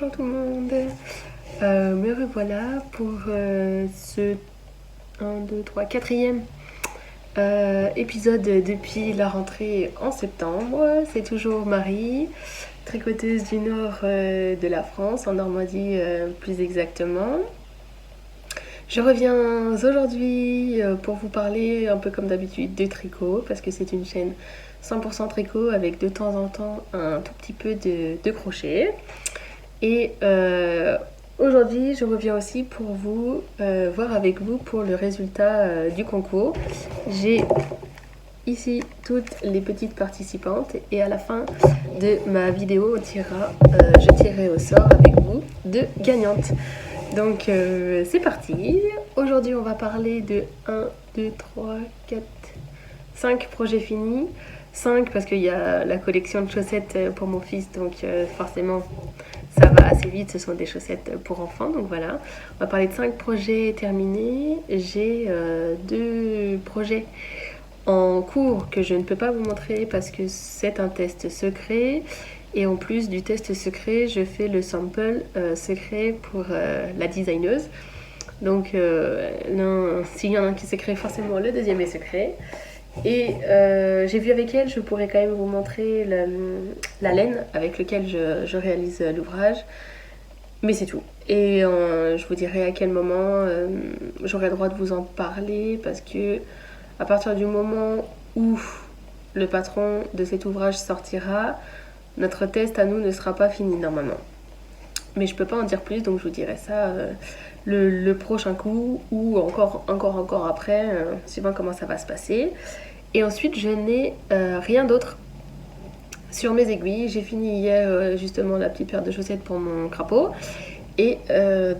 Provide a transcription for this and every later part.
bonjour tout le monde. Me revoilà pour ce 4e épisode depuis la rentrée en septembre. C'est toujours Marie, tricoteuse du nord de la France, en Normandie plus exactement. Je reviens aujourd'hui pour vous parler un peu comme d'habitude de tricot, parce que c'est une chaîne 100% tricot avec de temps en temps un tout petit peu de crochet. Et aujourd'hui, je reviens aussi pour vous voir avec vous pour le résultat du concours. J'ai ici toutes les petites participantes et à la fin de ma vidéo, je tirerai au sort avec vous deux gagnantes. Donc c'est parti. Aujourd'hui, on va parler de 1, 2, 3, 4, 5 projets finis. 5 parce qu'il y a la collection de chaussettes pour mon fils, donc forcément ça va assez vite, ce sont des chaussettes pour enfants, donc voilà. On va parler de 5 projets terminés. J'ai 2 projets en cours que je ne peux pas vous montrer parce que c'est un test secret. Et en plus du test secret, je fais le sample secret pour la designeuse. Donc s'il y en a un qui est secret, forcément le deuxième est secret. Et j'ai vu avec elle, je pourrais quand même vous montrer la laine avec laquelle je réalise l'ouvrage. Mais c'est tout. Et je vous dirai à quel moment j'aurai le droit de vous en parler, parce que à partir du moment où le patron de cet ouvrage sortira, notre test à nous ne sera pas fini normalement. Mais je peux pas en dire plus, donc je vous dirai ça le prochain coup ou encore après, suivant comment ça va se passer. Et ensuite, je n'ai rien d'autre sur mes aiguilles. J'ai fini hier justement la petite paire de chaussettes pour mon crapaud. Et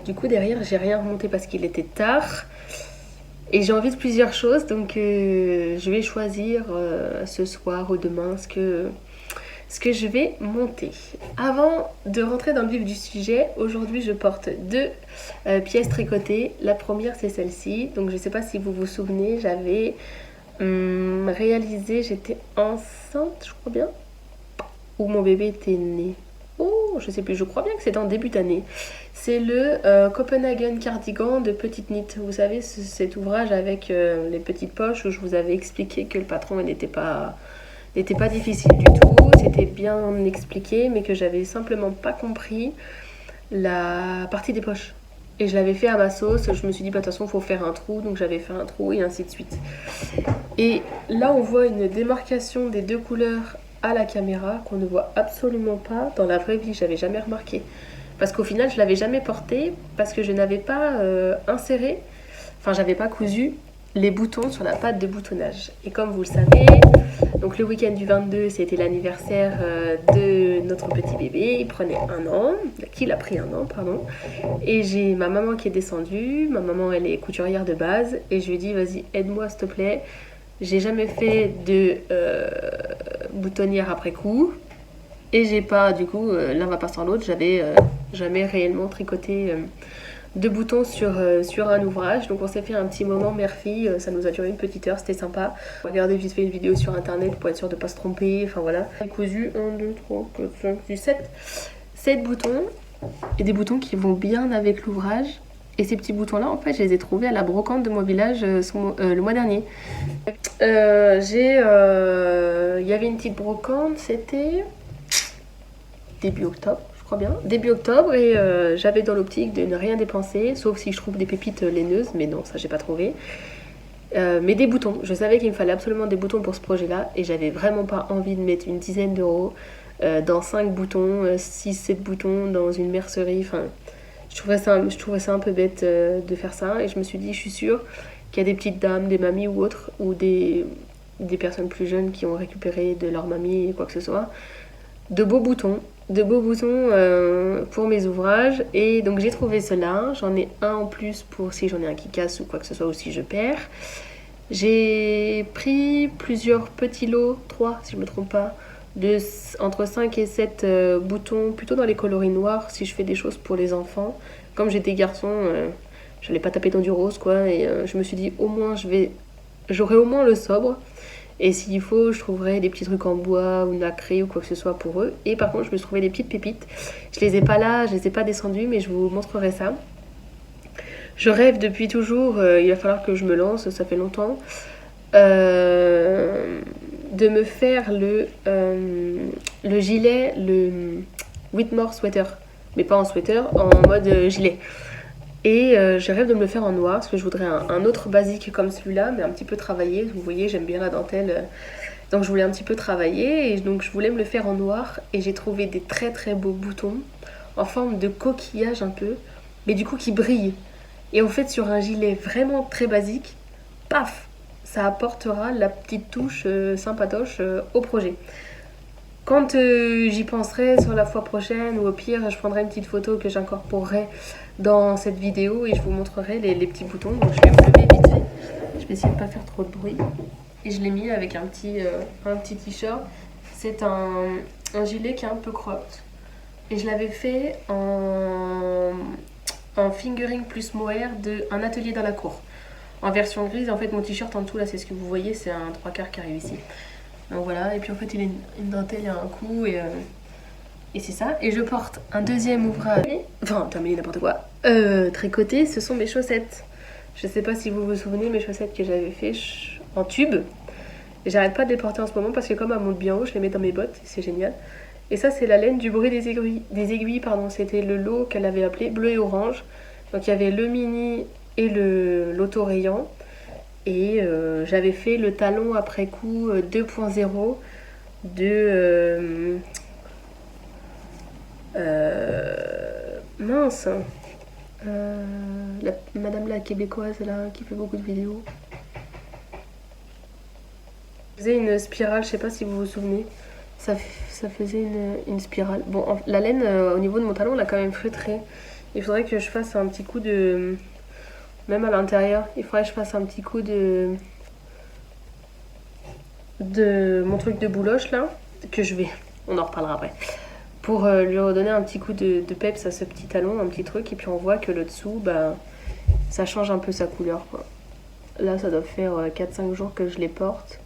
du coup, derrière, j'ai rien remonté parce qu'il était tard. Et j'ai envie de plusieurs choses, donc je vais choisir ce soir ou demain ce que je vais monter. Avant de rentrer dans le vif du sujet, aujourd'hui je porte 2 pièces tricotées. La première, c'est celle-ci. Donc je ne sais pas si vous vous souvenez, j'avais réalisé, j'étais enceinte, je crois bien, ou mon bébé était né. Oh, je sais plus, je crois bien que c'était en début d'année. C'est le Copenhagen Cardigan de Petite Knit. Vous savez, cet ouvrage avec les petites poches où je vous avais expliqué que le patron n'était pas difficile du tout. C'était bien expliqué, mais que j'avais simplement pas compris la partie des poches. Et je l'avais fait à ma sauce. Je me suis dit, bah, de toute façon, il faut faire un trou. Donc j'avais fait un trou et ainsi de suite. Et là, on voit une démarcation des 2 couleurs à la caméra qu'on ne voit absolument pas dans la vraie vie. J'avais jamais remarqué. Parce qu'au final, je l'avais jamais porté parce que je n'avais pas inséré, enfin, j'avais pas cousu les boutons sur la patte de boutonnage. Et comme vous le savez, donc le week-end du 22, c'était l'anniversaire de notre petit bébé. Il prenait 1 an, qu'il a pris 1 an, pardon. Et j'ai ma maman qui est descendue. Ma maman, elle est couturière de base. Et je lui ai dit, vas-y, aide-moi s'il te plaît. J'ai jamais fait de boutonnière après coup. Et j'ai pas, du coup, l'un va pas sans l'autre. J'avais jamais réellement tricoté de boutons sur un ouvrage. Donc on s'est fait un petit moment mère-fille. Ça nous a duré une petite heure, c'était sympa. Regardez vite fait une vidéo sur internet pour être sûr de pas se tromper. Enfin voilà. J'ai cousu 1, 2, 3, 4, 5, 6, 7 boutons. Et des boutons qui vont bien avec l'ouvrage. Et ces petits boutons-là, en fait, je les ai trouvés à la brocante de mon village le mois dernier. Il y avait une petite brocante, c'était début octobre, je crois bien. Début octobre, et j'avais dans l'optique de ne rien dépenser, sauf si je trouve des pépites laineuses, mais non, ça j'ai pas trouvé. Mais des boutons, je savais qu'il me fallait absolument des boutons pour ce projet-là, et j'avais vraiment pas envie de mettre une dizaine d'euros dans 5 boutons, 6-7 boutons dans une mercerie, enfin... Je trouvais ça un peu bête de faire ça, et je me suis dit, je suis sûre qu'il y a des petites dames, des mamies ou autres, ou des personnes plus jeunes qui ont récupéré de leur mamie, quoi que ce soit, de beaux boutons pour mes ouvrages. Et donc j'ai trouvé cela, j'en ai un en plus pour si j'en ai un qui casse ou quoi que ce soit, ou si je perds. J'ai pris plusieurs petits lots, 3 si je me trompe pas, entre 5 et 7 boutons, plutôt dans les coloris noirs si je fais des choses pour les enfants. Comme j'ai des garçons, je n'allais pas taper dans du rose quoi, et je me suis dit au moins j'aurai au moins le sobre. Et s'il faut, je trouverai des petits trucs en bois ou nacré ou quoi que ce soit pour eux. Et par contre, je me suis trouvé des petites pépites. Je les ai pas là, je les ai pas descendues, mais je vous montrerai ça. Je rêve depuis toujours, il va falloir que je me lance, ça fait longtemps, de me faire le gilet, le Whitmore sweater. Mais pas en sweater, en mode gilet. Et je rêve de me le faire en noir, parce que je voudrais un autre basique comme celui-là, mais un petit peu travaillé. Vous voyez, j'aime bien la dentelle. Donc je voulais un petit peu travailler, et donc je voulais me le faire en noir. Et j'ai trouvé des très très beaux boutons, en forme de coquillage un peu, mais du coup qui brillent. Et en fait, sur un gilet vraiment très basique, paf, ça apportera la petite touche sympatoche au projet. Quand j'y penserai sur la fois prochaine, ou au pire, je prendrai une petite photo que j'incorporerai dans cette vidéo et je vous montrerai les petits boutons. Donc je vais me lever vite fait. Je vais essayer de ne pas faire trop de bruit. Et je l'ai mis avec un petit t-shirt. C'est un gilet qui est un peu cropped. Et je l'avais fait en fingering plus mohair d'un atelier dans la cour. En version grise, en fait mon t-shirt en dessous là, c'est ce que vous voyez, c'est un 3/4 qui arrive ici. Donc voilà, et puis en fait il a une dentelle, il y a un cou et c'est ça. Et je porte un deuxième ouvrage, enfin terminé n'importe quoi, tricoté, ce sont mes chaussettes. Je sais pas si vous vous souvenez, mes chaussettes que j'avais fait en tube. Et j'arrête pas de les porter en ce moment parce que comme elles montent bien haut, je les mets dans mes bottes, c'est génial. Et ça c'est la laine du bruit des aiguilles, pardon, c'était le lot qu'elle avait appelé bleu et orange. Donc il y avait le mini et l'autorayant. Et j'avais fait le talon après coup 2.0 de mince, madame la québécoise là qui fait beaucoup de vidéos. Je faisais une spirale, je sais pas si vous vous souvenez. Ça faisait une spirale. Bon, la laine au niveau de mon talon, elle a quand même feutré. Il faudrait que je fasse un petit coup de... Même à l'intérieur, il faudrait que je fasse un petit coup de mon truc de bouloche là. Que je vais... On en reparlera après. Pour lui redonner un petit coup de peps à ce petit talon, un petit truc. Et puis on voit que le dessous, bah, ça change un peu sa couleur, quoi. Là, ça doit faire 4-5 jours que je les porte.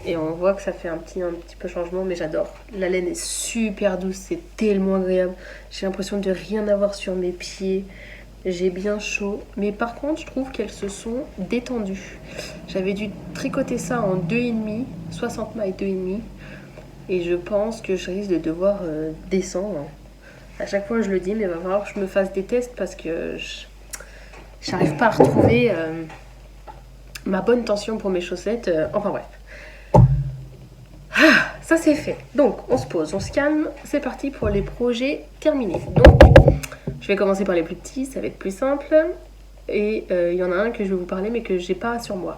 Et on voit que ça fait un petit peu changement, mais j'adore. La laine est super douce, c'est tellement agréable. J'ai l'impression de rien avoir sur mes pieds. J'ai bien chaud. Mais par contre, je trouve qu'elles se sont détendues. J'avais dû tricoter ça en 2,5, 60 mailles 2,5. Et je pense que je risque de devoir descendre. À chaque fois, je le dis, mais il va falloir que je me fasse des tests parce que j'arrive pas à retrouver ma bonne tension pour mes chaussettes. Enfin bref. Ah, ça c'est fait. Donc on se pose, on se calme. C'est parti pour les projets terminés. Donc je vais commencer par les plus petits, ça va être plus simple. Et il y en a un que je vais vous parler mais que j'ai pas sur moi.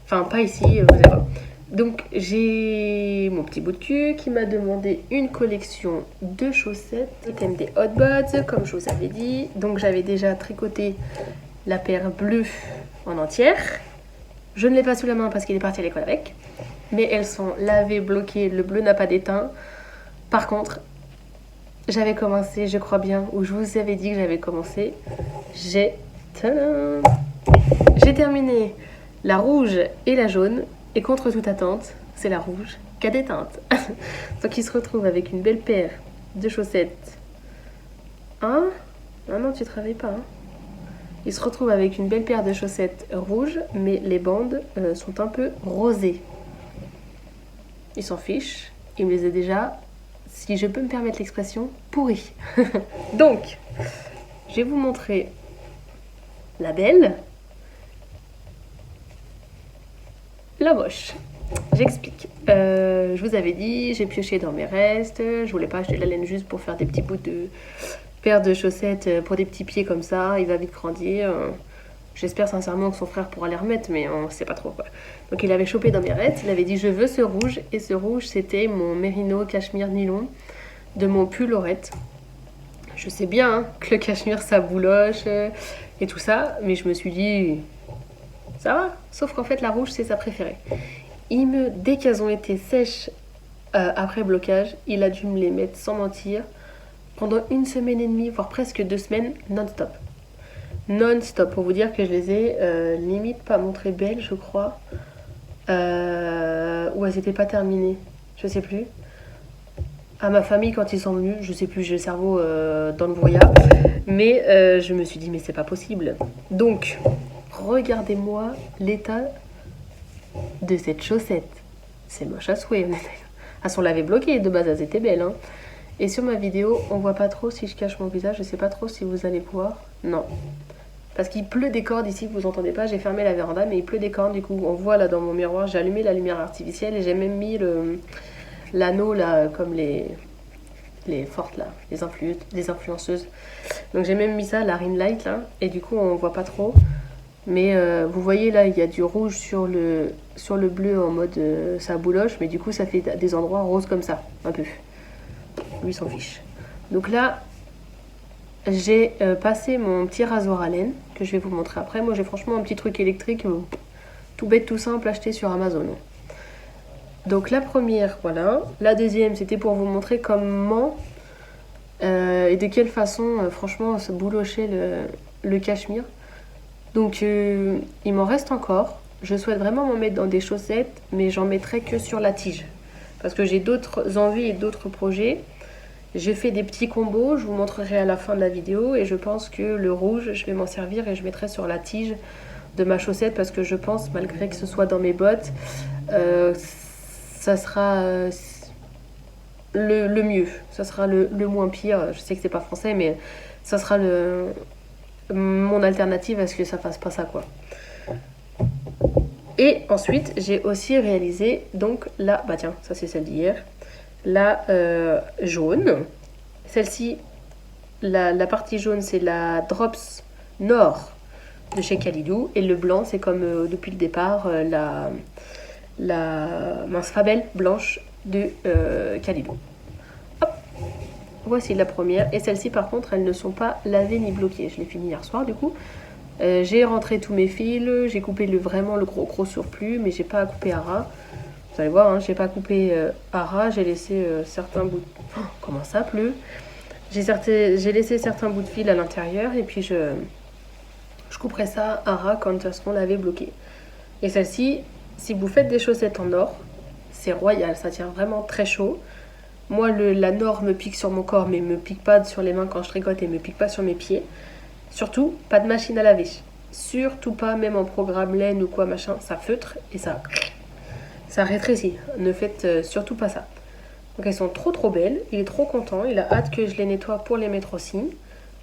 Enfin pas ici, vous allez voir. Donc j'ai mon petit bout de cul qui m'a demandé une collection de chaussettes. Le thème des Hot Buds, comme je vous avais dit. Donc j'avais déjà tricoté la paire bleue en entière. Je ne l'ai pas sous la main parce qu'il est parti à l'école avec. Mais elles sont lavées, bloquées, le bleu n'a pas d'étain. Par contre, j'avais commencé, je crois bien, ou je vous avais dit que j'avais commencé. J'ai terminé la rouge et la jaune. Et contre toute attente, c'est la rouge qui a des teintes. Donc il se retrouve avec une belle paire de chaussettes. Hein? Ah non, tu travailles pas. Hein? Il se retrouve avec une belle paire de chaussettes rouges, mais les bandes sont un peu rosées. Il s'en fiche, il me les a déjà, si je peux me permettre l'expression, pourris. Donc, je vais vous montrer la belle, la moche. J'explique. Je vous avais dit, j'ai pioché dans mes restes, je voulais pas acheter de la laine juste pour faire des petits bouts de paire de chaussettes pour des petits pieds comme ça, il va vite grandir. J'espère sincèrement que son frère pourra les remettre, mais on sait pas trop quoi. Donc il avait chopé dans mes restes, il avait dit je veux ce rouge, et ce rouge c'était mon mérino cachemire nylon de mon pull Laurette. Je sais bien hein, que le cachemire ça bouloche et tout ça, mais je me suis dit ça va, sauf qu'en fait la rouge c'est sa préférée. Dès qu'elles ont été sèches après blocage, il a dû me les mettre sans mentir pendant 1 semaine et demie, voire presque 2 semaines non-stop. Non-stop, pour vous dire que je les ai limite pas montrées belles, je crois. ou elles étaient pas terminées. Je sais plus. À ma famille quand ils sont venus, je sais plus, j'ai le cerveau dans le brouillard. Mais je me suis dit mais c'est pas possible. Donc, regardez-moi l'état de cette chaussette. C'est moche à souhait. Elles sont lavées bloquées, de base elles étaient belles. Hein. Et sur ma vidéo, on voit pas trop si je cache mon visage, je sais pas trop si vous allez voir. Non. Parce qu'il pleut des cordes ici, vous entendez pas, j'ai fermé la véranda, mais il pleut des cordes, du coup on voit là dans mon miroir, j'ai allumé la lumière artificielle et j'ai même mis l'anneau là, comme les fortes là, les influenceuses. Donc j'ai même mis ça, la ring light là, et du coup on voit pas trop. Mais vous voyez là, il y a du rouge sur le bleu en mode ça bouloche, mais du coup ça fait des endroits roses comme ça, un peu. Lui s'en fiche. Donc là, j'ai passé mon petit rasoir à laine, que je vais vous montrer après. Moi j'ai franchement un petit truc électrique, tout bête, tout simple, acheté sur Amazon. Donc la première, voilà. La deuxième, c'était pour vous montrer comment et de quelle façon, franchement, se boulocher le cachemire. Donc il m'en reste encore. Je souhaite vraiment m'en mettre dans des chaussettes, mais j'en mettrai que sur la tige. Parce que j'ai d'autres envies et d'autres projets. J'ai fait des petits combos, je vous montrerai à la fin de la vidéo. Et je pense que le rouge, je vais m'en servir et je mettrai sur la tige de ma chaussette. Parce que je pense, malgré que ce soit dans mes bottes, ça sera le mieux. Ça sera le moins pire. Je sais que c'est pas français, mais ça sera mon alternative à ce que ça fasse pas ça, quoi. Et ensuite, j'ai aussi réalisé donc la... Bah tiens, ça c'est celle d'hier. La jaune. Celle-ci, la partie jaune, c'est la Drops Nord de chez Kalidou. Et le blanc, c'est comme depuis le départ, la mince Fabelle blanche de Kalidou. Hop, voici la première. Et celle-ci, par contre, elles ne sont pas lavées ni bloquées. Je l'ai fini hier soir, du coup. J'ai rentré tous mes fils, j'ai coupé vraiment le gros surplus, mais j'ai pas coupé à ras. Vous allez voir, hein, j'ai pas coupé à ras, j'ai laissé certains bouts de... Oh, comment ça pleut. J'ai laissé certains bouts de fil à l'intérieur et puis je couperai ça à ras quand elles seront lavées bloquées. Et celle-ci, si vous faites des chaussettes en or, c'est royal, ça tient vraiment très chaud. Moi, la nord me pique sur mon corps, mais me pique pas sur les mains quand je tricote et me pique pas sur mes pieds. Surtout, pas de machine à laver. Surtout pas, même en programme laine ou quoi, machin, ça feutre et ça rétrécit. Ne faites surtout pas ça. Donc elles sont trop belles. Il est trop content. Il a hâte que je les nettoie pour les mettre aussi.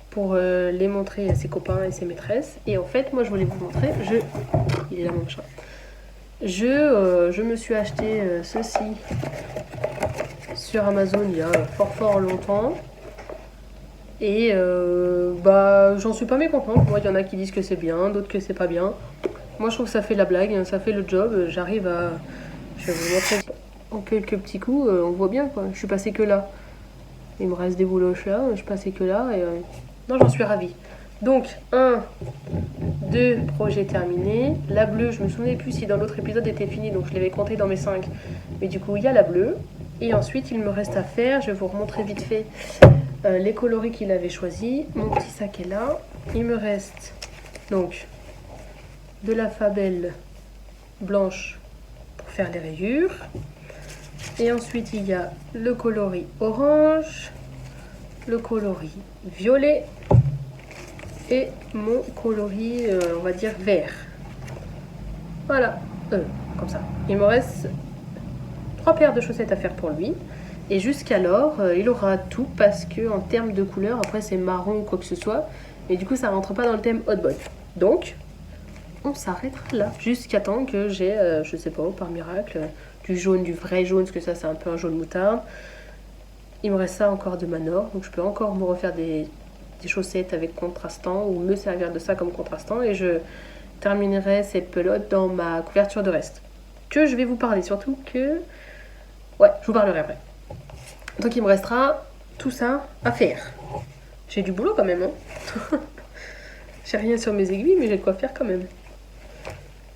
Pour les montrer à ses copains et ses maîtresses. Et en fait, moi je voulais vous montrer. Il est là mon chat. Je me suis acheté ceci sur Amazon il y a fort longtemps. Et j'en suis pas mécontente. Moi, il y en a qui disent que c'est bien, d'autres que c'est pas bien. Moi, je trouve que ça fait la blague, ça fait le job. J'arrive à... Je vais vous montrer en quelques petits coups. On voit bien, quoi. Je suis passée que là. Il me reste des bouloches là. Je suis passée que là. Et, non, j'en suis ravie. Donc, 2 projets terminés. La bleue, je me souvenais plus si dans l'autre épisode était fini. Donc, je l'avais compté dans mes 5. Mais du coup, il y a la bleue. Et ensuite, il me reste à faire. Je vais vous remontrer vite fait... les coloris qu'il avait choisis. Mon petit sac est là. Il me reste donc de la Fabelle blanche pour faire les rayures. Et ensuite il y a le coloris orange, le coloris violet et mon coloris on va dire vert. Voilà, comme ça. Il me reste 3 paires de chaussettes à faire pour lui. Et jusqu'alors, il aura tout parce que en termes de couleur, après c'est marron ou quoi que ce soit, mais du coup ça rentre pas dans le thème hot boy. Donc, on s'arrêtera là jusqu'à temps que j'ai, je sais pas, par miracle, du jaune, du vrai jaune, parce que ça c'est un peu un jaune moutarde. Il me reste ça encore de Manor, donc je peux encore me refaire des chaussettes avec contrastant ou me servir de ça comme contrastant et je terminerai cette pelote dans ma couverture de reste. Que je vais vous parler, surtout que... Ouais, je vous parlerai après. Donc il me restera tout ça à faire. J'ai du boulot quand même, hein. J'ai rien sur mes aiguilles, mais j'ai de quoi faire quand même.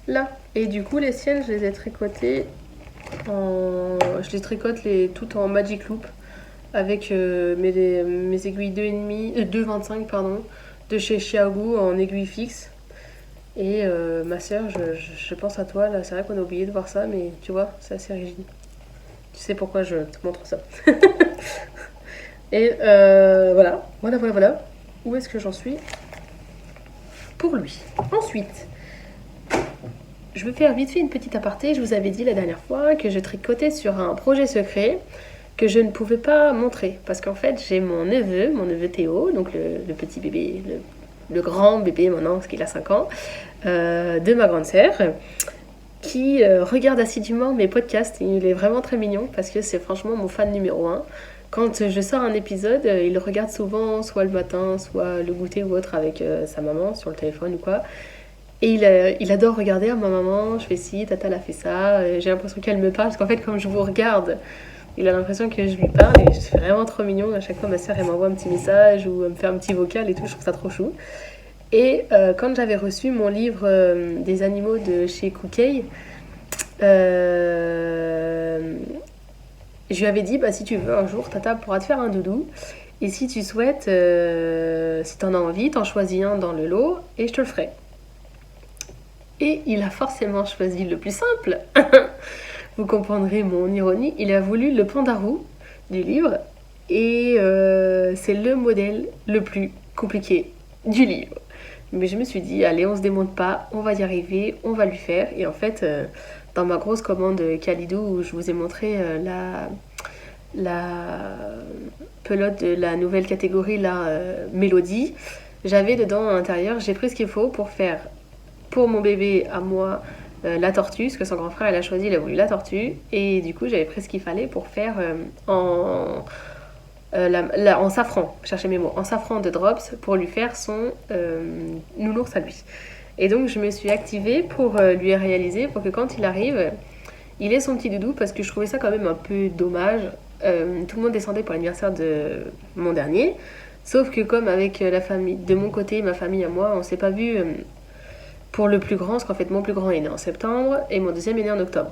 Là. Et du coup, les siennes, je les ai tricotées Je les tricote toutes en Magic Loop avec mes aiguilles 2,25 pardon, de chez Xiaogu en aiguille fixe. Et ma sœur, je pense à toi, là, c'est vrai qu'on a oublié de voir ça, mais tu vois, c'est assez rigide. Tu sais pourquoi je te montre ça. Et voilà. Où est-ce que j'en suis pour lui? Ensuite, je vais faire vite fait une petite aparté. Je vous avais dit la dernière fois que je tricotais sur un projet secret que je ne pouvais pas montrer. Parce qu'en fait, j'ai mon neveu Théo, donc le petit bébé, le grand bébé maintenant, parce qu'il a 5 ans, de ma grande sœur, qui regarde assidûment mes podcasts. Il est vraiment très mignon parce que c'est franchement mon fan numéro 1. Quand je sors un épisode, il le regarde souvent, soit le matin, soit le goûter ou autre avec sa maman sur le téléphone ou quoi. Et il adore regarder ma maman, je fais ci, tata elle a fait ça. J'ai l'impression qu'elle me parle parce qu'en fait, comme je vous regarde, il a l'impression que je lui parle et c'est vraiment trop mignon. À chaque fois, ma soeur elle m'envoie un petit message ou elle me fait un petit vocal et tout, je trouve ça trop chou. Et quand j'avais reçu mon livre des animaux de chez Cookay, je lui avais dit bah, si tu veux, un jour, tata pourra te faire un doudou. Et si tu souhaites, si t'en as envie, t'en choisis un dans le lot et je te le ferai. Et il a forcément choisi le plus simple. Vous comprendrez mon ironie. Il a voulu le pandarou du livre. Et c'est le modèle le plus compliqué du livre. Mais je me suis dit, allez, on se démonte pas, on va y arriver, on va lui faire. Et en fait, dans ma grosse commande Kalidou, où je vous ai montré la pelote de la nouvelle catégorie, la Mélodie, j'avais dedans à l'intérieur, j'ai pris ce qu'il faut pour faire pour mon bébé à moi la tortue, parce que son grand frère il a choisi, il a voulu la tortue, et du coup j'avais pris ce qu'il fallait pour faire en safran, cherchez mes mots, en safran de Drops pour lui faire son nounours à lui. Et donc je me suis activée pour lui réaliser, pour que quand il arrive, il ait son petit doudou, parce que je trouvais ça quand même un peu dommage. Tout le monde descendait pour l'anniversaire de mon dernier, sauf que comme avec la famille, de mon côté, ma famille à moi, on s'est pas vu pour le plus grand, parce qu'en fait mon plus grand est né en septembre et mon deuxième est né en octobre.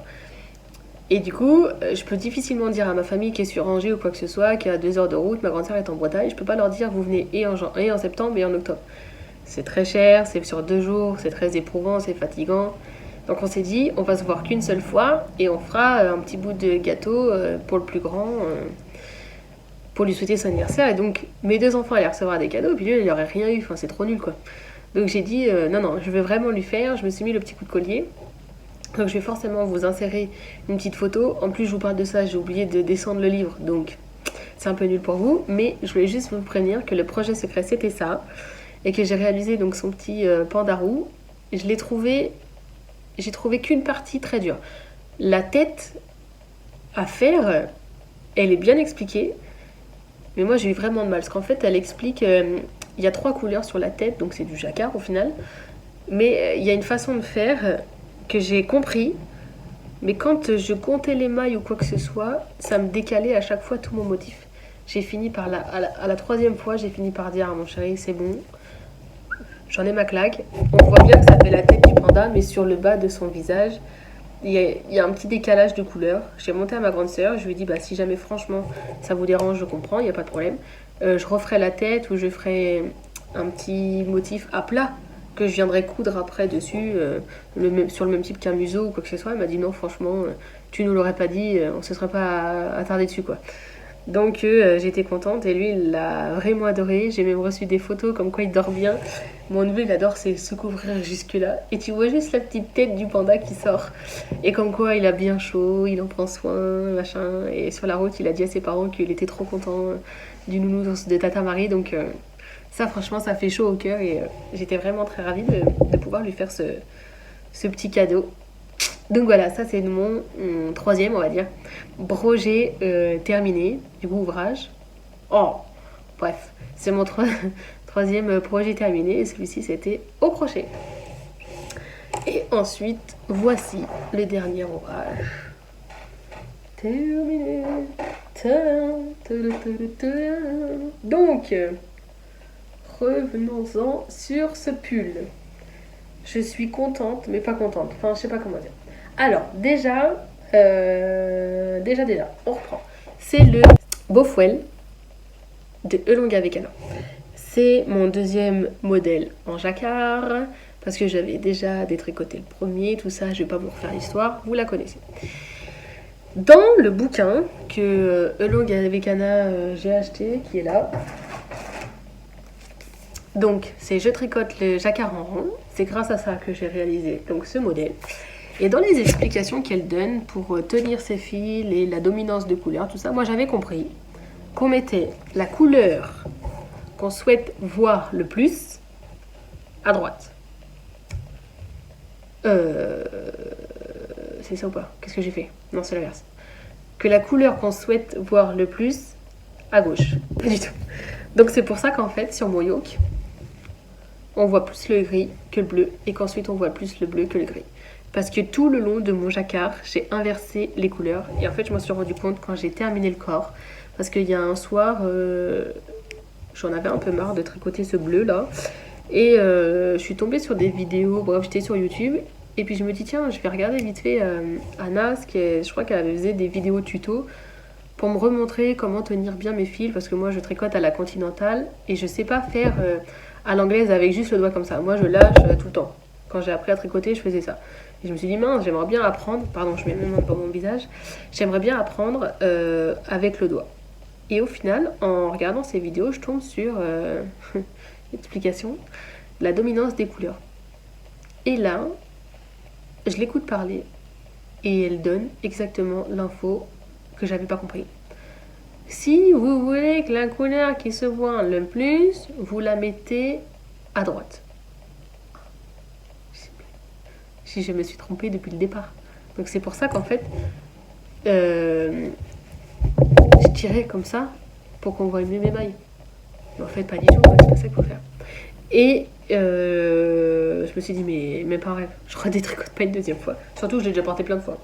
Et du coup, je peux difficilement dire à ma famille qui est sur Angers ou quoi que ce soit, qui a 2 heures de route, ma grande sœur est en Bretagne, je peux pas leur dire vous venez et en septembre et en octobre. C'est très cher, c'est sur 2 jours, c'est très éprouvant, c'est fatigant. Donc on s'est dit, on va se voir qu'une seule fois et on fera un petit bout de gâteau pour le plus grand, pour lui souhaiter son anniversaire. Et donc mes 2 enfants allaient recevoir des cadeaux, puis lui il n'aurait rien eu, enfin c'est trop nul quoi. Donc j'ai dit, non, je vais vraiment lui faire, je me suis mis le petit coup de collier. Donc je vais forcément vous insérer une petite photo. En plus je vous parle de ça, j'ai oublié de descendre le livre, donc c'est un peu nul pour vous. Mais je voulais juste vous prévenir que le projet secret c'était ça. Et que j'ai réalisé donc son petit pandarou. J'ai trouvé qu'une partie très dure. La tête à faire, elle est bien expliquée. Mais moi j'ai eu vraiment de mal. Parce qu'en fait elle explique, il y a 3 couleurs sur la tête, donc c'est du jacquard au final. Mais il y a une façon de faire que j'ai compris, mais quand je comptais les mailles ou quoi que ce soit, ça me décalait à chaque fois tout mon motif. J'ai fini par à la 3e fois, j'ai fini par dire à mon chéri, c'est bon, j'en ai ma claque. On voit bien que ça fait la tête du panda, mais sur le bas de son visage, il y a un petit décalage de couleurs. J'ai monté à ma grande sœur, je lui ai dit, bah, si jamais franchement ça vous dérange, je comprends, il n'y a pas de problème. Je referai la tête ou je ferai un petit motif à plat que je viendrais coudre après dessus, sur le même type qu'un museau ou quoi que ce soit. Elle m'a dit non, franchement, tu nous l'aurais pas dit, on se serait pas attardé dessus quoi. Donc j'étais contente et lui il l'a vraiment adoré. J'ai même reçu des photos comme quoi il dort bien. Mon neveu il adore se couvrir jusque là. Et tu vois juste la petite tête du panda qui sort. Et comme quoi il a bien chaud, il en prend soin, machin. Et sur la route il a dit à ses parents qu'il était trop content du nounours de Tata Marie. Donc ça franchement ça fait chaud au cœur et j'étais vraiment très ravie de pouvoir lui faire ce petit cadeau. Donc voilà, ça c'est mon 3e on va dire projet terminé, du coup ouvrage. Oh, bref, c'est mon 3e projet terminé et celui-ci c'était au crochet. Et ensuite, voici le dernier ouvrage. Terminé. Donc, revenons-en sur ce pull. Je suis contente, mais pas contente. Enfin, je sais pas comment dire. Alors, déjà, on reprend. C'est le Beaufouel de Elonga Vecana. C'est mon 2e modèle en jacquard, parce que j'avais déjà détricoté le premier, tout ça, je vais pas vous refaire l'histoire, vous la connaissez. Dans le bouquin que Elong avec Anna j'ai acheté, qui est là, donc c'est je tricote le jacquard en rond, c'est grâce à ça que j'ai réalisé donc ce modèle. Et dans les explications qu'elle donne pour tenir ses fils et la dominance de couleur, tout ça, moi j'avais compris qu'on mettait la couleur qu'on souhaite voir le plus à droite. C'est ça ou pas? Qu'est-ce que j'ai fait? Non, c'est l'inverse. Que la couleur qu'on souhaite voir le plus à gauche. Pas du tout. Donc c'est pour ça qu'en fait, sur mon yoke, on voit plus le gris que le bleu et qu'ensuite on voit plus le bleu que le gris. Parce que tout le long de mon jacquard, j'ai inversé les couleurs. Et en fait, je m'en suis rendu compte quand j'ai terminé le corps. Parce qu'il y a un soir, j'en avais un peu marre de tricoter ce bleu là. Et je suis tombée sur des vidéos, bref, j'étais sur YouTube. Et puis je me dis, tiens, je vais regarder vite fait Anna, je crois qu'elle faisait des vidéos tuto pour me remontrer comment tenir bien mes fils. Parce que moi, je tricote à la continentale et je sais pas faire à l'anglaise avec juste le doigt comme ça. Moi, je lâche tout le temps. Quand j'ai appris à tricoter, je faisais ça. Et je me suis dit, mince, j'aimerais bien apprendre, pardon, je mets mes mains devant mon visage, j'aimerais bien apprendre avec le doigt. Et au final, en regardant ces vidéos, je tombe sur l'explication de la dominance des couleurs. Et là, je l'écoute parler et elle donne exactement l'info que j'avais pas compris. Si vous voulez que la couleur qui se voit le plus, vous la mettez à droite. Si je me suis trompée depuis le départ. Donc c'est pour ça qu'en fait, je tirais comme ça pour qu'on voit mieux mes mailles. Mais en fait, pas du tout, c'est pas ça qu'il faut faire. Et je me suis dit, mais pas en rêve, je redétricote pas une deuxième fois. Surtout, je l'ai déjà porté plein de fois.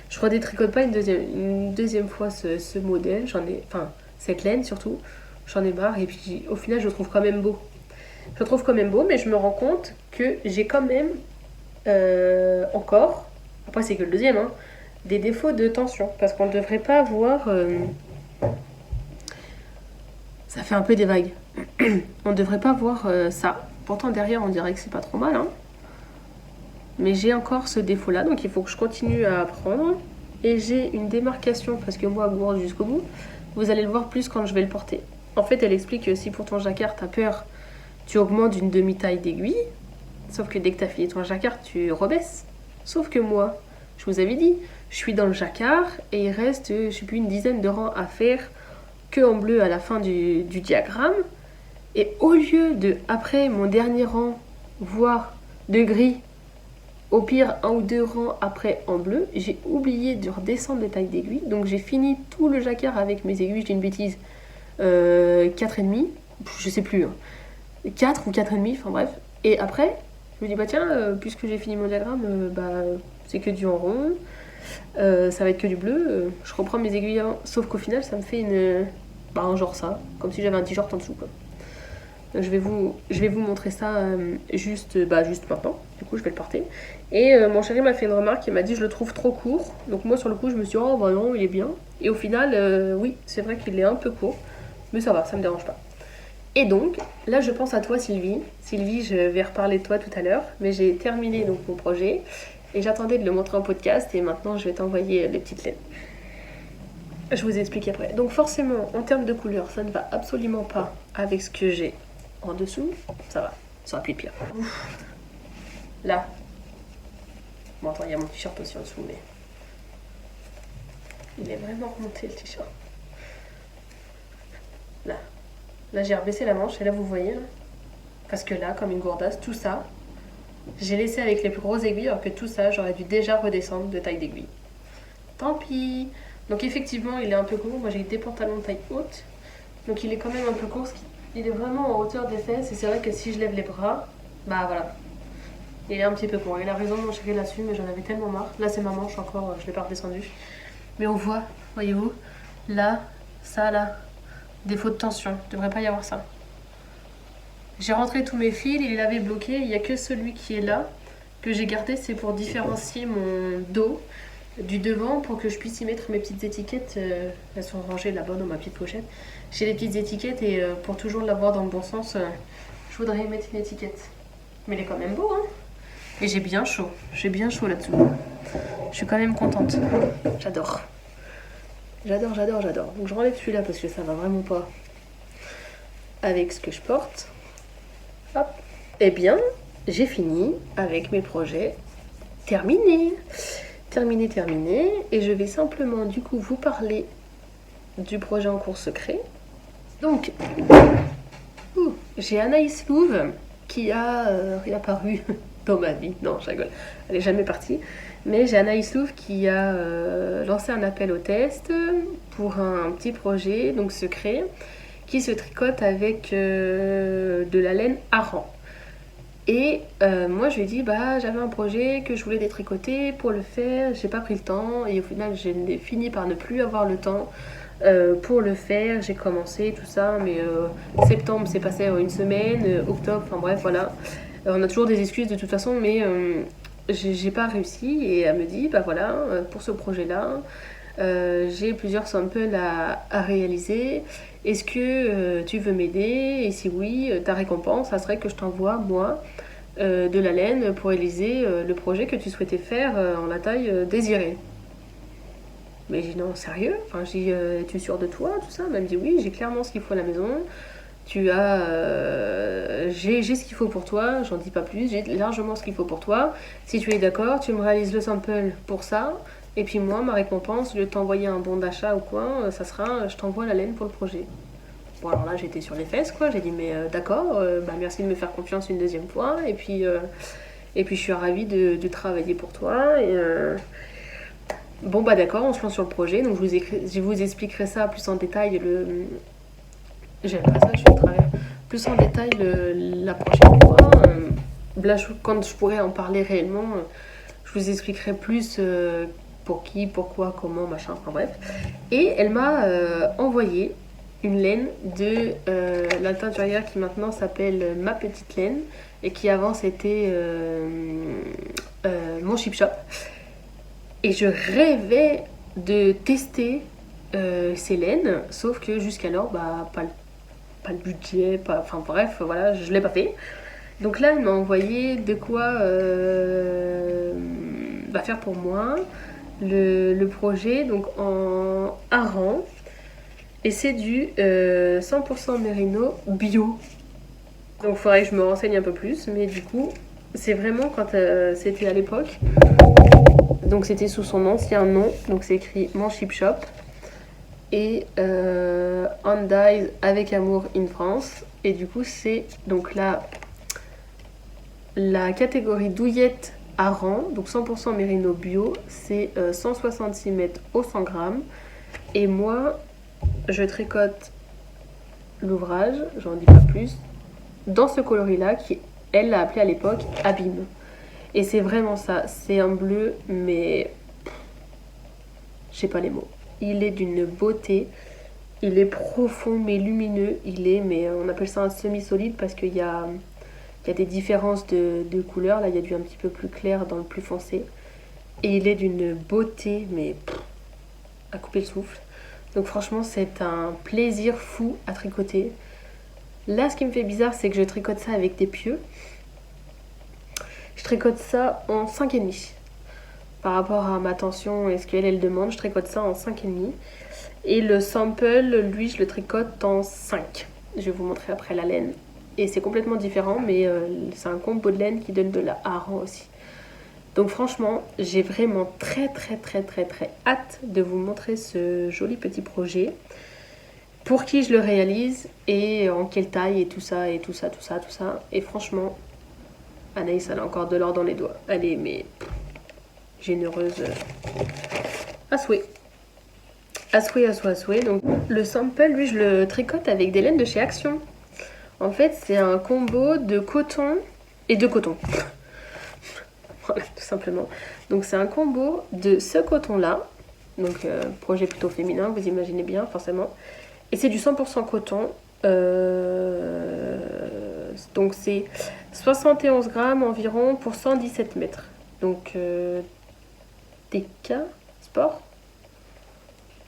Je redétricote pas une deuxième fois ce modèle, enfin, cette laine surtout, j'en ai marre. Et puis au final, je le trouve quand même beau. Je le trouve quand même beau, mais je me rends compte que j'ai quand même encore, après c'est que le deuxième, hein, des défauts de tension. Parce qu'on ne devrait pas avoir... ça fait un peu des vagues. On ne devrait pas voir ça. Pourtant derrière on dirait que c'est pas trop mal, hein. Mais j'ai encore ce défaut là, donc il faut que je continue à apprendre. Et j'ai une démarcation, parce que moi gourde jusqu'au bout, vous allez le voir plus quand je vais le porter. En fait elle explique que si pour ton jacquard t'as peur, tu augmentes d'une demi-taille d'aiguille. Sauf que dès que t'as fini ton jacquard, tu rebaisses. Sauf que moi, je vous avais dit, je suis dans le jacquard et il reste, je sais plus, une dizaine de rangs à faire que en bleu à la fin du diagramme. Et au lieu de, après mon dernier rang, voire de gris, au pire un ou deux rangs après en bleu, j'ai oublié de redescendre les tailles d'aiguilles. Donc j'ai fini tout le jacquard avec mes aiguilles, je dis une bêtise, 4,5, je sais plus, hein. 4 ou 4,5, enfin bref. Et après, je me dis, bah tiens, puisque j'ai fini mon diagramme, c'est que du en rond, ça va être que du bleu, je reprends mes aiguilles avant. Sauf qu'au final, ça me fait un genre ça, comme si j'avais un t-shirt en dessous, quoi. Donc, je vais vous montrer ça juste maintenant. Du coup, je vais le porter. Et mon chéri m'a fait une remarque, il m'a dit, je le trouve trop court. Donc moi, sur le coup, je me suis dit, oh bah non, il est bien. Et au final, oui, c'est vrai qu'il est un peu court, mais ça va, ça me dérange pas. Et donc, là, je pense à toi, Sylvie. Sylvie, je vais reparler de toi tout à l'heure, mais j'ai terminé donc mon projet et j'attendais de le montrer en podcast et maintenant, je vais t'envoyer les petites laines. Je vous explique après. Donc forcément, en termes de couleur, ça ne va absolument pas avec ce que j'ai en dessous. Ça va, ça aurait pu être pire. Ouf. Là. Bon, attends, il y a mon t-shirt aussi en dessous, mais... il est vraiment remonté, le t-shirt. Là. Là, j'ai rebaissé la manche et là, vous voyez, là, parce que là, comme une gourdasse, tout ça, j'ai laissé avec les plus grosses aiguilles, alors que tout ça, j'aurais dû déjà redescendre de taille d'aiguille. Tant pis. Donc effectivement, il est un peu court. Moi, j'ai des pantalons de taille haute, donc il est quand même un peu court. Il est vraiment en hauteur des fesses, et c'est vrai que si je lève les bras, bah voilà. Il est un petit peu court. Il a raison de mon chéri là-dessus, mais j'en avais tellement marre. Là, c'est ma manche encore, je l'ai pas redescendu. Mais on voit, voyez-vous, là, ça, là. Défaut de tension, il ne devrait pas y avoir ça. J'ai rentré tous mes fils, il avait bloqué, il n'y a que celui qui est là que j'ai gardé, c'est pour différencier mon dos du devant pour que je puisse y mettre mes petites étiquettes. Elles sont rangées là-bas dans ma petite pochette. J'ai les petites étiquettes et pour toujours l'avoir dans le bon sens, je voudrais y mettre une étiquette. Mais il est quand même beau, hein. Et j'ai bien chaud là-dessous. Je suis quand même contente. J'adore. J'adore. Donc je renlève celui-là parce que ça va vraiment pas avec ce que je porte. Hop. Eh bien, j'ai fini avec mes projets terminés. Terminé. Et je vais simplement du coup vous parler du projet en cours secret. Donc, j'ai Anaïs Louve qui a réapparu dans ma vie. Non, je rigole. Elle est jamais partie. Mais j'ai Anaïs Louve qui a lancé un appel au test pour un petit projet, donc secret, qui se tricote avec de la laine Aran. Et moi je lui ai dit j'avais un projet que je voulais détricoter. Pour le faire, j'ai pas pris le temps et au final j'ai fini par ne plus avoir le temps pour le faire. J'ai commencé tout ça, mais septembre c'est passé une semaine, octobre, enfin bref voilà. On a toujours des excuses de toute façon, mais j'ai pas réussi. Et elle me dit voilà, pour ce projet là j'ai plusieurs samples à réaliser. Est-ce que tu veux m'aider? Et si oui, ta récompense, ça serait que je t'envoie, moi, de la laine pour réaliser le projet que tu souhaitais faire en la taille désirée. Mais j'ai dit non, sérieux? Enfin, j'ai dit, es-tu sûre de toi, tout ça? Elle me dit oui, j'ai clairement ce qu'il faut à la maison. J'ai ce qu'il faut pour toi, j'en dis pas plus, j'ai largement ce qu'il faut pour toi. Si tu es d'accord, tu me réalises le sample pour ça. Et puis moi, ma récompense, je vais t'envoyer un bon d'achat ou quoi, ça sera, je t'envoie la laine pour le projet. Bon alors là, j'étais sur les fesses quoi, j'ai dit mais d'accord, merci de me faire confiance une deuxième fois. Et puis je suis ravie de travailler pour toi. Bon d'accord, on se lance sur le projet, donc je vous expliquerai ça plus en détail j'aime pas ça, je suis au travers. Plus en détail la prochaine fois. Là, quand je pourrai en parler réellement, je vous expliquerai plus pour qui, pourquoi, comment, machin, enfin bref. Et elle m'a envoyé une laine de la teinturière qui maintenant s'appelle Ma Petite Laine et qui avant c'était mon Chip Shop. Et je rêvais de tester ces laines, sauf que jusqu'alors, pas le budget, enfin bref, voilà, je l'ai pas fait. Donc là, elle m'a envoyé de quoi faire pour moi le projet, donc en hareng. Et c'est du 100% mérino bio. Donc il faudrait que je me renseigne un peu plus, mais du coup, c'est vraiment quand c'était à l'époque. Donc c'était sous son ancien nom, donc c'est écrit Mon Chip Shop. Et Undyed avec amour in France. Et du coup, c'est donc la catégorie douillette hareng, donc 100% mérino bio, c'est 166 mètres au 100 grammes. Et moi, je tricote l'ouvrage, j'en dis pas plus, dans ce coloris-là, qui elle l'a appelé à l'époque Abîme. Et c'est vraiment ça, c'est un bleu, mais je sais pas les mots. Il est d'une beauté, il est profond mais lumineux, mais on appelle ça un semi-solide parce qu'il y a des différences de couleurs. Là, il y a du un petit peu plus clair dans le plus foncé. Et il est d'une beauté, mais à couper le souffle. Donc franchement, c'est un plaisir fou à tricoter. Là, ce qui me fait bizarre, c'est que je tricote ça avec des pieux. Je tricote ça en 5,5. Par rapport à ma tension et ce qu'elle demande, je tricote ça en 5,5. Et le sample, lui, je le tricote en 5. Je vais vous montrer après la laine. Et c'est complètement différent, mais c'est un combo de laine qui donne de la hareng aussi. Donc franchement, j'ai vraiment très hâte de vous montrer ce joli petit projet. Pour qui je le réalise et en quelle taille et tout ça. Et franchement, Anaïs, elle a encore de l'or dans les doigts. Elle est généreuse à souhait. À souhait. Donc le sample, lui, je le tricote avec des laines de chez Action. En fait, c'est un combo de coton et de coton. Voilà, tout simplement. Donc c'est un combo de ce coton-là. Donc projet plutôt féminin, vous imaginez bien, forcément. Et c'est du 100% coton. Donc c'est 71 grammes environ pour 117 mètres. Donc DK Sport.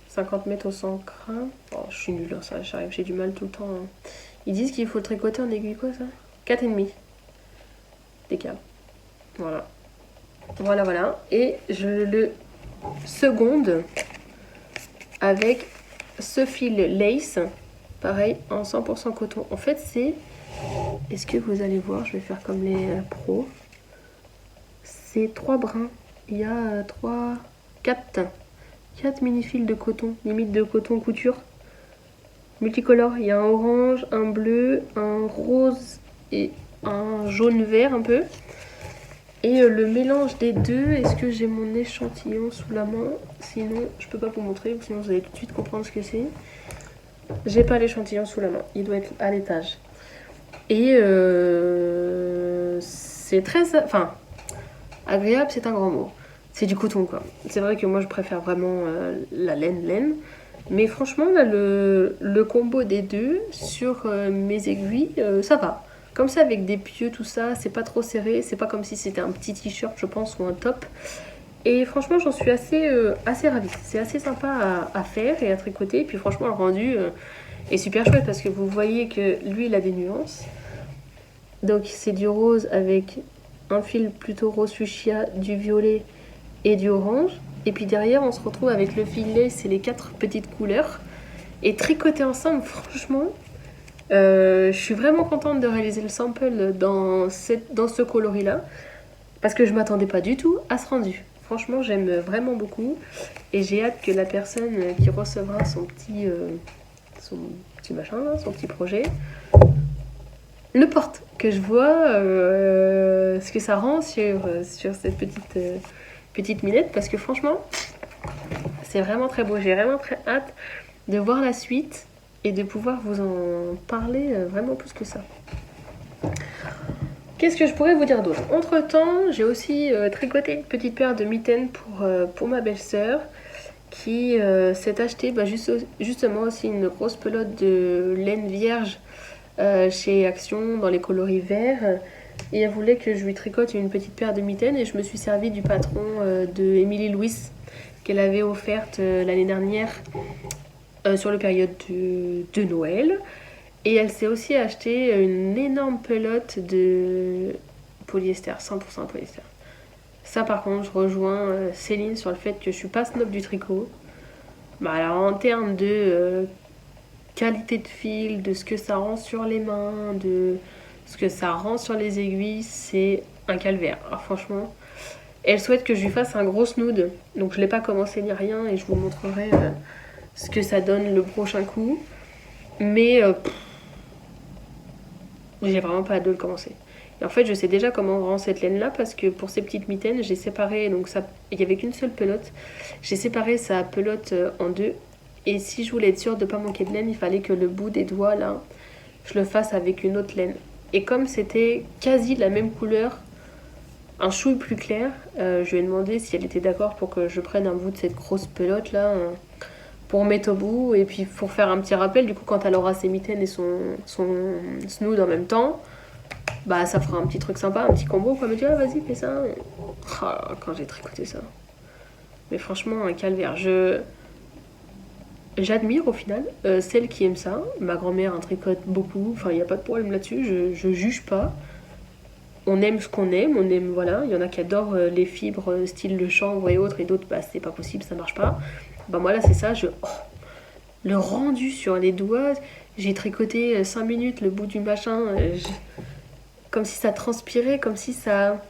50 mètres au 100 grammes. Oh, je suis nulle, ça, j'arrive, j'ai du mal tout le temps. Ils disent qu'il faut le tricoter en aiguille quoi ça? 4,5 DK. Voilà. Voilà. Et je le seconde avec ce fil lace. Pareil, en 100% coton. En fait, c'est... Est-ce que vous allez voir? Je vais faire comme les pros. C'est 3 brins. Il y a 4 mini-fils de coton. Limite de coton couture. Multicolore. Il y a un orange, un bleu, un rose et un jaune vert un peu. Et le mélange des deux, est-ce que j'ai mon échantillon sous la main? Sinon, je peux pas vous montrer, sinon vous allez tout de suite comprendre ce que c'est. J'ai pas l'échantillon sous la main, il doit être à l'étage. Et c'est très... Enfin, agréable, c'est un grand mot. C'est du coton, quoi. C'est vrai que moi, je préfère vraiment la laine. Mais franchement, là, le combo des deux sur mes aiguilles, ça va. Comme ça, avec des pieux, tout ça, c'est pas trop serré. C'est pas comme si c'était un petit t-shirt, je pense, ou un top. Et franchement, j'en suis assez ravie. C'est assez sympa à faire et à tricoter. Et puis franchement, le rendu est super chouette parce que vous voyez que lui, il a des nuances. Donc c'est du rose avec un fil plutôt rose fuchsia, du violet et du orange. Et puis derrière, on se retrouve avec le fil lace et les 4 petites couleurs. Et tricoter ensemble, franchement, je suis vraiment contente de réaliser le sample dans ce coloris-là. Parce que je m'attendais pas du tout à ce rendu. Franchement, j'aime vraiment beaucoup. Et j'ai hâte que la personne qui recevra son petit machin, là, son petit projet, le porte. Que je vois ce que ça rend sur cette petite minette. Parce que franchement, c'est vraiment très beau. J'ai vraiment très hâte de voir la suite et de pouvoir vous en parler vraiment plus que ça. Qu'est-ce que je pourrais vous dire d'autre? Entre temps, j'ai aussi tricoté une petite paire de mitaines pour ma belle-sœur qui s'est acheté justement aussi une grosse pelote de laine vierge chez Action dans les coloris verts. Et elle voulait que je lui tricote une petite paire de mitaines et je me suis servi du patron de Emily Louis qu'elle avait offerte l'année dernière sur la période de Noël. Et elle s'est aussi acheté une énorme pelote de polyester, 100% polyester. Ça par contre, je rejoins Céline sur le fait que je suis pas snob du tricot. Bah, alors en termes de qualité de fil, de ce que ça rend sur les mains, de ce que ça rend sur les aiguilles, c'est un calvaire. Alors franchement, elle souhaite que je lui fasse un gros snood. Donc je l'ai pas commencé ni rien et je vous montrerai ce que ça donne le prochain coup. Mais j'ai vraiment pas hâte de le commencer. Et en fait, je sais déjà comment on rend cette laine-là parce que pour ces petites mitaines, j'ai séparé, donc ça, il n'y avait qu'une seule pelote. J'ai séparé sa pelote en deux. Et si je voulais être sûre de ne pas manquer de laine, il fallait que le bout des doigts, là, je le fasse avec une autre laine. Et comme c'était quasi la même couleur, un chouille plus clair, je lui ai demandé si elle était d'accord pour que je prenne un bout de cette grosse pelote-là pour mettre au bout. Et puis pour faire un petit rappel, du coup, quand elle aura ses mitaines et son snood en même temps, bah ça fera un petit truc sympa, un petit combo. Quoi, me dit, ah, vas-y, fais ça. Oh, quand j'ai tricoté ça. Mais franchement, un calvaire. J'admire au final celles qui aiment ça. Ma grand-mère en tricote beaucoup, enfin il n'y a pas de problème là-dessus, je juge pas. On aime ce qu'on aime, voilà. Il y en a qui adorent les fibres style le chanvre et autres, et d'autres, bah c'est pas possible, ça marche pas. Bah moi là c'est ça, le rendu sur les doigts, j'ai tricoté 5 minutes le bout du machin, comme si ça transpirait, comme si ça...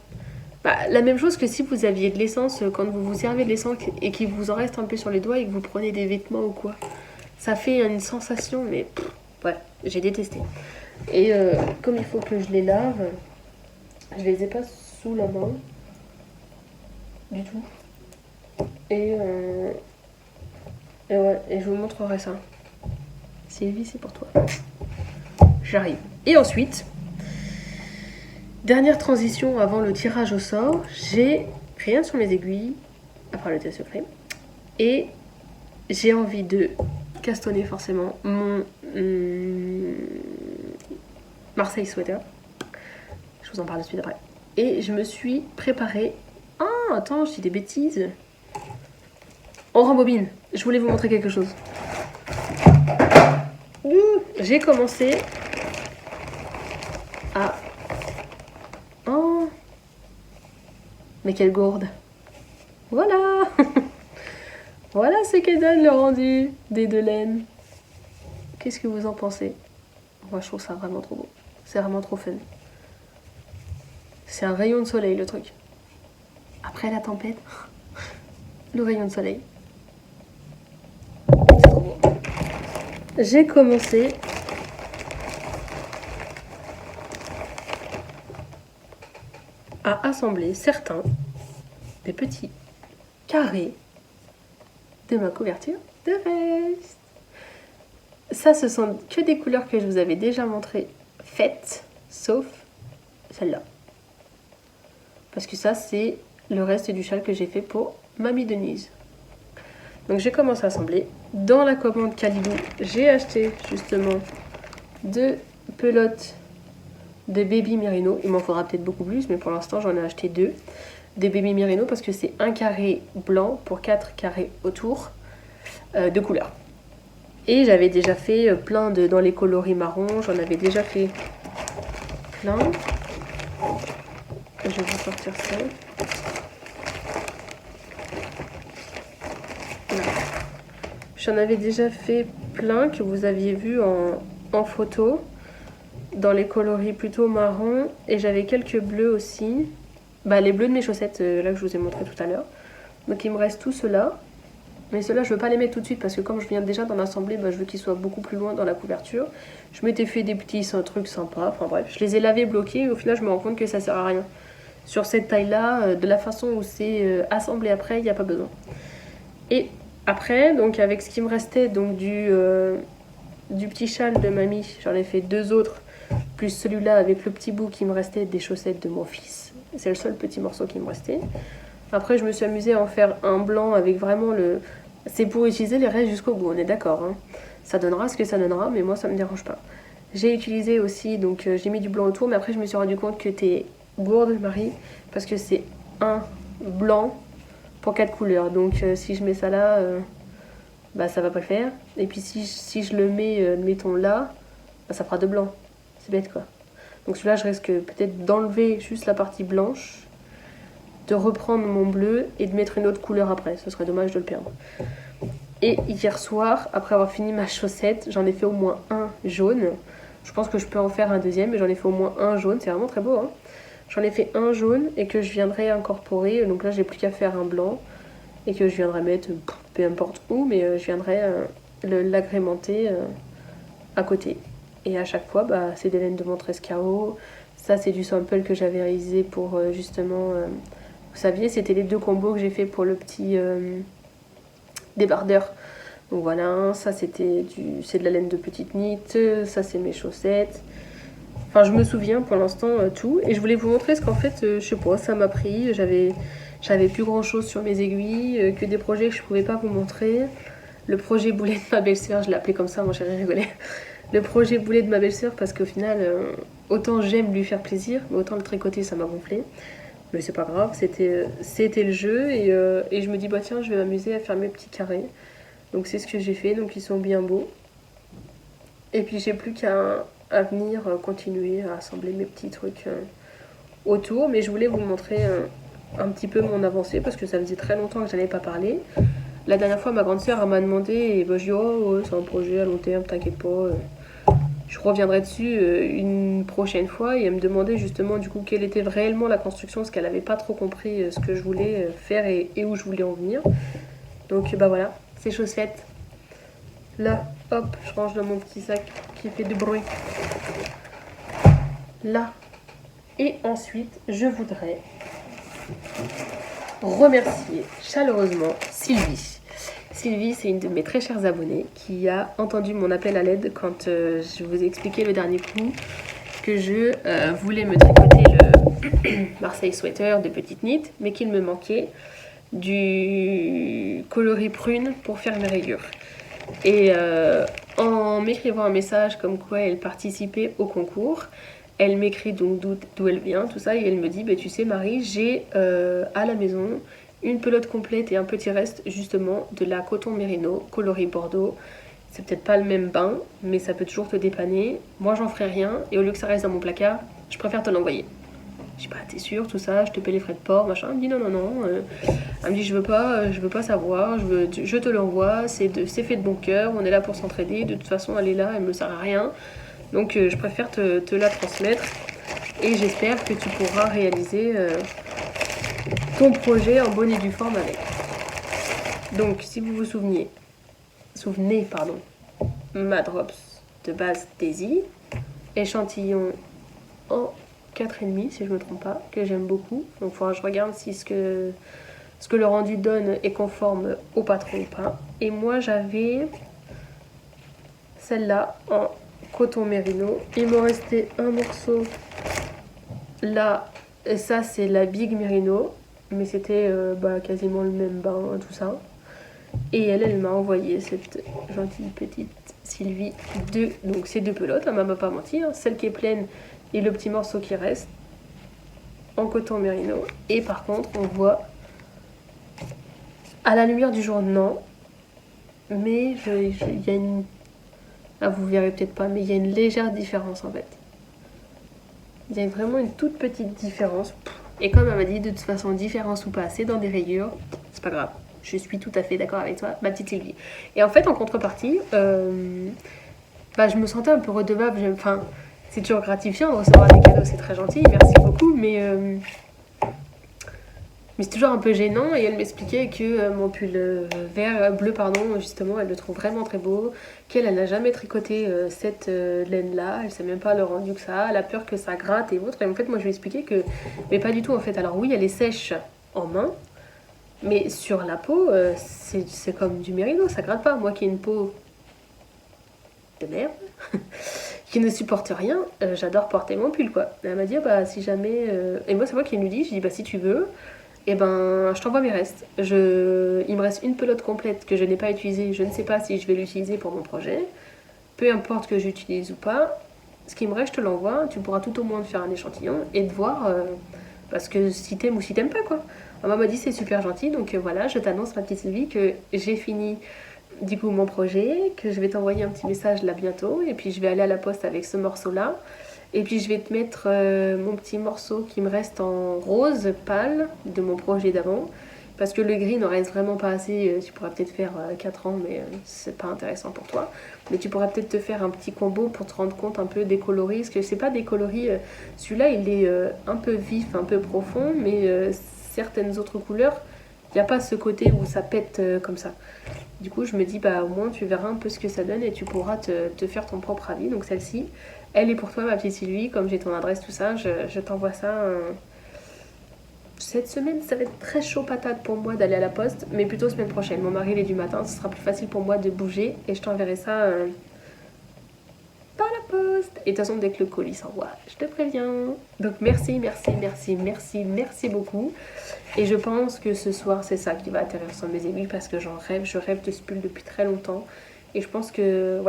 Bah, la même chose que si vous aviez de l'essence, quand vous vous servez de l'essence et qu'il vous en reste un peu sur les doigts et que vous prenez des vêtements ou quoi. Ça fait une sensation, mais ouais, j'ai détesté. Et comme il faut que je les lave, je les ai pas sous la main du tout. Et ouais, et je vous montrerai ça. Sylvie, c'est pour toi. J'arrive. Et ensuite, dernière transition avant le tirage au sort, j'ai rien sur mes aiguilles, à part le test secret, et j'ai envie de castonner forcément mon Marseille sweater. Je vous en parle de suite après. Et je me suis préparée... Ah, attends, je dis des bêtises. On rembobine. Je voulais vous montrer quelque chose. J'ai commencé à... Oh. Mais quelle gourde! Voilà. Voilà ce que donne le rendu des deux laines. Qu'est-ce que vous en pensez? Moi je trouve ça vraiment trop beau. C'est vraiment trop fun. C'est un rayon de soleil le truc. Après la tempête, le rayon de soleil. C'est trop beau. J'ai commencé à assembler certains des petits carrés de ma couverture de reste. Ça, ce sont que des couleurs que je vous avais déjà montrées faites, sauf celle-là. Parce que ça, c'est le reste du châle que j'ai fait pour Mamie Denise. Donc j'ai commencé à assembler. Dans la commande Calibou, j'ai acheté justement 2 pelotes de Baby Merino. Il m'en faudra peut-être beaucoup plus, mais pour l'instant j'en ai acheté 2. Des Baby Merino parce que c'est un carré blanc pour 4 carrés autour de couleurs. Et j'avais déjà fait plein dans les coloris marrons, j'en avais déjà fait plein. Je vais vous sortir ça. Voilà. J'en avais déjà fait plein que vous aviez vu en photo, dans les coloris plutôt marrons. Et j'avais quelques bleus aussi. Les bleus de mes chaussettes, là que je vous ai montré tout à l'heure. Donc il me reste tout cela. Mais ceux-là, je veux pas les mettre tout de suite parce que comme je viens déjà d'en assembler, je veux qu'ils soient beaucoup plus loin dans la couverture. Je m'étais fait des petits trucs sympas, enfin bref. Je les ai lavés, bloqués et au final, je me rends compte que ça sert à rien. Sur cette taille-là, de la façon où c'est assemblé après, il n'y a pas besoin. Et après, donc avec ce qui me restait donc du petit châle de mamie, j'en ai fait 2 autres, plus celui-là avec le petit bout qui me restait des chaussettes de mon fils. C'est le seul petit morceau qui me restait. Après, je me suis amusée à en faire un blanc avec vraiment le... C'est pour utiliser les restes jusqu'au bout, on est d'accord. Hein. Ça donnera ce que ça donnera, mais moi, ça me dérange pas. J'ai utilisé aussi, donc j'ai mis du blanc autour, mais après, je me suis rendu compte que t'es gourde, Marie, parce que c'est un blanc pour 4 couleurs. Donc, si je mets ça là, ça va pas le faire. Et puis, si je le mets, mettons là, ça fera 2 blancs. C'est bête, quoi. Donc, celui-là, je risque peut-être d'enlever juste la partie blanche, de reprendre mon bleu et de mettre une autre couleur après. Ce serait dommage de le perdre. Et hier soir, après avoir fini ma chaussette, j'en ai fait au moins un jaune. Je pense que je peux en faire un deuxième, mais j'en ai fait au moins un jaune. C'est vraiment très beau. Hein. J'en ai fait un jaune et que je viendrai incorporer. Donc là, j'ai plus qu'à faire un blanc et que je viendrai mettre peu importe où, mais je viendrai l'agrémenter à côté. Et à chaque fois, c'est des laines de Montrescao. Ça, c'est du sample que j'avais réalisé pour justement... vous saviez, c'était les 2 combos que j'ai fait pour le petit débardeur. Donc voilà, ça c'est de la laine de petite knit, ça c'est mes chaussettes. Enfin, je me souviens pour l'instant tout. Et je voulais vous montrer ce qu'en fait, je sais pas, ça m'a pris. J'avais plus grand chose sur mes aiguilles, que des projets que je pouvais pas vous montrer. Le projet boulet de ma belle-sœur, je l'ai appelé comme ça, mon chéri rigolait. Le projet boulet de ma belle-sœur parce qu'au final, autant j'aime lui faire plaisir, mais autant le tricoter ça m'a gonflé. Mais c'est pas grave, c'était le jeu et je me dis tiens, je vais m'amuser à faire mes petits carrés. Donc c'est ce que j'ai fait, donc ils sont bien beaux. Et puis j'ai plus qu'à venir continuer à assembler mes petits trucs autour. Mais je voulais vous montrer un petit peu mon avancée parce que ça faisait très longtemps que j'en avais pas parlé. La dernière fois, ma grande sœur m'a demandé et je dis ouais, c'est un projet à long terme, t'inquiète pas. Je reviendrai dessus une prochaine fois et elle me demandait justement du coup quelle était réellement la construction parce qu'elle n'avait pas trop compris ce que je voulais faire et où je voulais en venir. Donc voilà, ces chaussettes. Là, hop, je range dans mon petit sac qui fait du bruit. Là. Et ensuite, je voudrais remercier chaleureusement Sylvie. Sylvie, c'est une de mes très chères abonnées qui a entendu mon appel à l'aide quand je vous ai expliqué le dernier coup que je voulais me tricoter le Marseille Sweater de petite knit, mais qu'il me manquait du coloris prune pour faire mes rayures. Et en m'écrivant un message comme quoi elle participait au concours, elle m'écrit donc d'où elle vient, tout ça, et elle me dit tu sais Marie, j'ai à la maison une pelote complète et un petit reste justement de la coton mérino coloris bordeaux. C'est peut-être pas le même bain, mais ça peut toujours te dépanner. Moi j'en ferai rien et au lieu que ça reste dans mon placard, je préfère te l'envoyer. Je dis bah t'es sûr, tout ça, je te paie les frais de port, machin. Elle me dit non. Elle me dit je veux pas savoir, je te l'envoie, c'est fait de bon cœur, on est là pour s'entraider, de toute façon elle est là, elle me sert à rien. Donc je préfère te la transmettre et j'espère que tu pourras réaliser ton projet en bonne et due forme avec. Donc si vous vous souvenez, ma drops de base Daisy, échantillon en 4,5 si je me trompe pas, que j'aime beaucoup. Donc il faudra que je regarde si ce que le rendu donne est conforme au patron ou pas. Et moi j'avais celle-là en coton mérino. Il me restait un morceau là, et ça c'est la Big Merino, mais c'était quasiment le même bain, tout ça. Et elle m'a envoyé cette gentille petite Sylvie donc ces deux pelotes, elle m'a pas menti, hein, celle qui est pleine et le petit morceau qui reste en coton mérino. Et par contre on voit à la lumière du jour non, mais il y a une... Ah, vous verrez peut-être pas, mais il y a une légère différence en fait. Il y a vraiment une toute petite différence. Et comme elle m'a dit, de toute façon, différence ou pas, c'est dans des rayures, c'est pas grave. Je suis tout à fait d'accord avec toi, ma petite Sylvie. Et en fait, en contrepartie, je me sentais un peu redevable. Enfin, c'est toujours gratifiant de recevoir des cadeaux, c'est très gentil, merci beaucoup, mais c'est toujours un peu gênant. Et elle m'expliquait que mon pull bleu, justement, elle le trouve vraiment très beau, qu'elle n'a jamais tricoté cette laine-là, elle sait même pas le rendu que ça a, elle a peur que ça gratte et autres. Et en fait, moi, je lui ai expliqué que, mais pas du tout en fait. Alors oui, elle est sèche en main, mais sur la peau, c'est comme du mérino, ça gratte pas. Moi qui ai une peau de merde, qui ne supporte rien, j'adore porter mon pull, quoi. Et elle m'a dit, si jamais... Et moi, c'est moi qui lui dis, je dis, si tu veux, je t'envoie mes restes. Il me reste une pelote complète que je n'ai pas utilisée, je ne sais pas si je vais l'utiliser pour mon projet. Peu importe que j'utilise ou pas, ce qui me reste, je te l'envoie, tu pourras tout au moins faire un échantillon et de voir... parce que si t'aimes ou si t'aimes pas, quoi. Maman m'a dit c'est super gentil, donc voilà, je t'annonce, ma petite Sylvie, que j'ai fini du coup mon projet, que je vais t'envoyer un petit message là bientôt, et puis je vais aller à la poste avec ce morceau-là, et puis je vais te mettre mon petit morceau qui me reste en rose pâle de mon projet d'avant, parce que le gris n'en reste vraiment pas assez. Tu pourras peut-être faire 4 ans, mais c'est pas intéressant pour toi. Mais tu pourras peut-être te faire un petit combo pour te rendre compte un peu des coloris, parce que c'est pas des coloris... celui-là, il est un peu vif, un peu profond, mais certaines autres couleurs, il n'y a pas ce côté où ça pète comme ça. Du coup, je me dis, au moins, tu verras un peu ce que ça donne et tu pourras te faire ton propre avis. Donc celle-ci, elle est pour toi, ma petite Sylvie. Comme j'ai ton adresse, tout ça, je t'envoie ça... Cette semaine, ça va être très chaud patate pour moi d'aller à la poste, mais plutôt semaine prochaine. Mon mari, il est du matin, ce sera plus facile pour moi de bouger et je t'enverrai ça par la poste. Et de toute façon, dès que le colis s'envoie, je te préviens. Donc merci beaucoup. Et je pense que ce soir, c'est ça qui va atterrir sur mes aiguilles parce que je rêve de ce pull depuis très longtemps. Et je pense que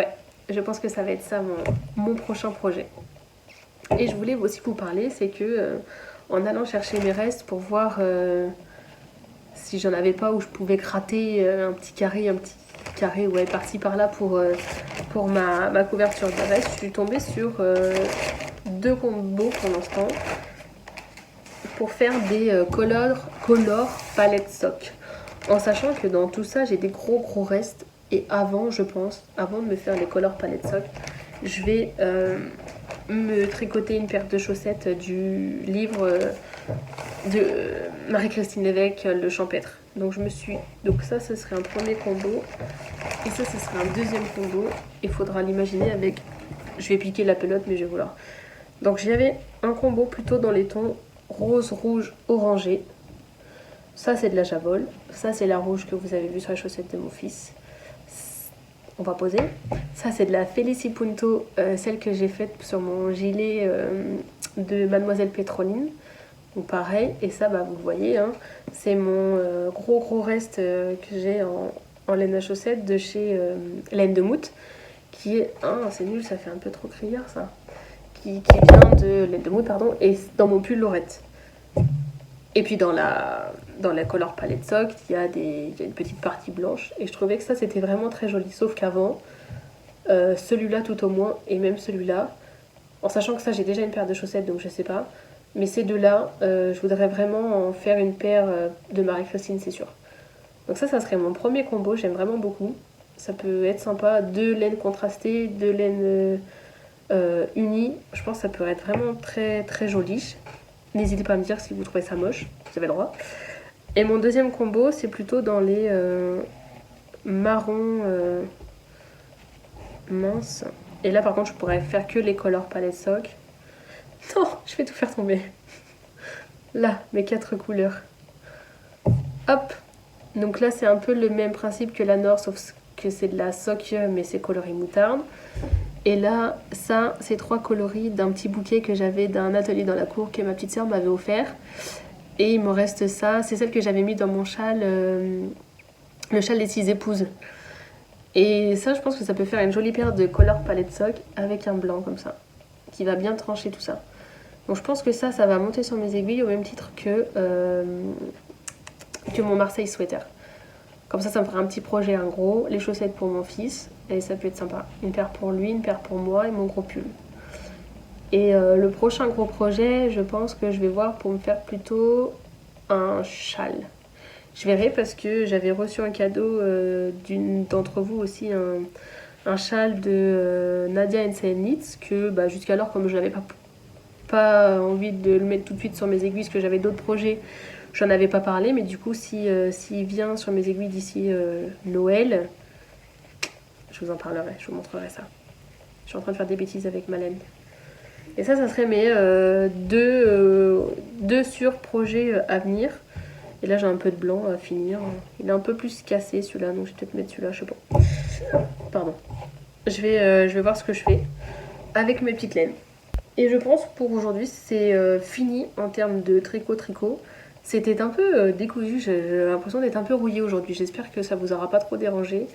ça va être ça mon prochain projet. Et je voulais aussi vous parler, c'est que... en allant chercher mes restes pour voir si j'en avais pas où je pouvais gratter un petit carré par-ci par-là pour ma couverture de reste, je suis tombée sur 2 combos pour l'instant pour faire des color palette sock, en sachant que dans tout ça j'ai des gros restes. Et avant de me faire les color palette sock, je vais me tricoter une paire de chaussettes du livre de Marie-Christine Lévesque, Le Champêtre. Donc ça, ce serait un premier combo. Et ça, ce serait un deuxième combo. Il faudra l'imaginer avec... Je vais piquer la pelote, mais je vais vouloir. Donc j'avais un combo plutôt dans les tons rose, rouge, orangé. Ça, c'est de la Javol. Ça, c'est la rouge que vous avez vue sur les chaussettes de mon fils. On va poser. Ça, c'est de la Felicipunto, celle que j'ai faite sur mon gilet de Mademoiselle Pétroline. Donc pareil, et ça, vous le voyez, hein, c'est mon gros reste que j'ai en laine à chaussettes de chez Laine de Mout, qui est... Ah, c'est nul, ça fait un peu trop criard, ça. Qui vient de Laine de Mout, pardon, et dans mon pull Lorette. Et puis dans la color palette sock, il y a une petite partie blanche. Et je trouvais que ça, c'était vraiment très joli. Sauf qu'avant, celui-là tout au moins, et même celui-là, en sachant que ça, j'ai déjà une paire de chaussettes, donc je sais pas, Mais ces deux-là, je voudrais vraiment en faire une paire de Marie-Christine, c'est sûr. Donc ça serait mon premier combo, j'aime vraiment beaucoup. Ça peut être sympa, deux laines contrastées, deux laines unies. Je pense que ça peut être vraiment très très joli. N'hésitez pas à me dire si vous trouvez ça moche, vous avez le droit. Et mon deuxième combo, c'est plutôt dans les marrons minces. Et là par contre, je pourrais faire que les Color Palette Sock. Non, je vais tout faire tomber. Là, mes 4 couleurs. Hop. Donc là, c'est un peu le même principe que la Nord, sauf que c'est de la Sock, mais c'est coloris moutarde. Et là, ça, c'est 3 coloris d'un petit bouquet que j'avais d'un atelier dans la cour que ma petite sœur m'avait offert. Et il me reste ça, c'est celle que j'avais mis dans mon châle, le châle des 6 épouses. Et ça, je pense que ça peut faire une jolie paire de Color Palette Sock avec un blanc comme ça, qui va bien trancher tout ça. Donc je pense que ça va monter sur mes aiguilles au même titre que mon Marseille Sweater. Comme ça me fera un petit projet, un gros, les chaussettes pour mon fils, et ça peut être sympa. Une paire pour lui, une paire pour moi et mon gros pull. Et le prochain gros projet, je pense que je vais voir pour me faire plutôt un châle. Je verrai parce que j'avais reçu un cadeau d'une d'entre vous aussi, un châle de Nadia Knits, que jusqu'alors, comme je n'avais pas envie de le mettre tout de suite sur mes aiguilles, parce que j'avais d'autres projets, j'en avais pas parlé, mais du coup, s'il vient sur mes aiguilles d'ici Noël, je vous en parlerai, je vous montrerai ça. Je suis en train de faire des bêtises avec ma laine. Et ça serait mes deux sur-projets à venir. Et là, j'ai un peu de blanc à finir. Il est un peu plus cassé celui-là, donc je vais peut-être mettre celui-là, je sais pas. Pardon. Je vais voir ce que je fais avec mes petites laines. Et je pense pour aujourd'hui, c'est fini en termes de tricot. C'était un peu décousu, j'ai l'impression d'être un peu rouillée aujourd'hui. J'espère que ça vous aura pas trop dérangé,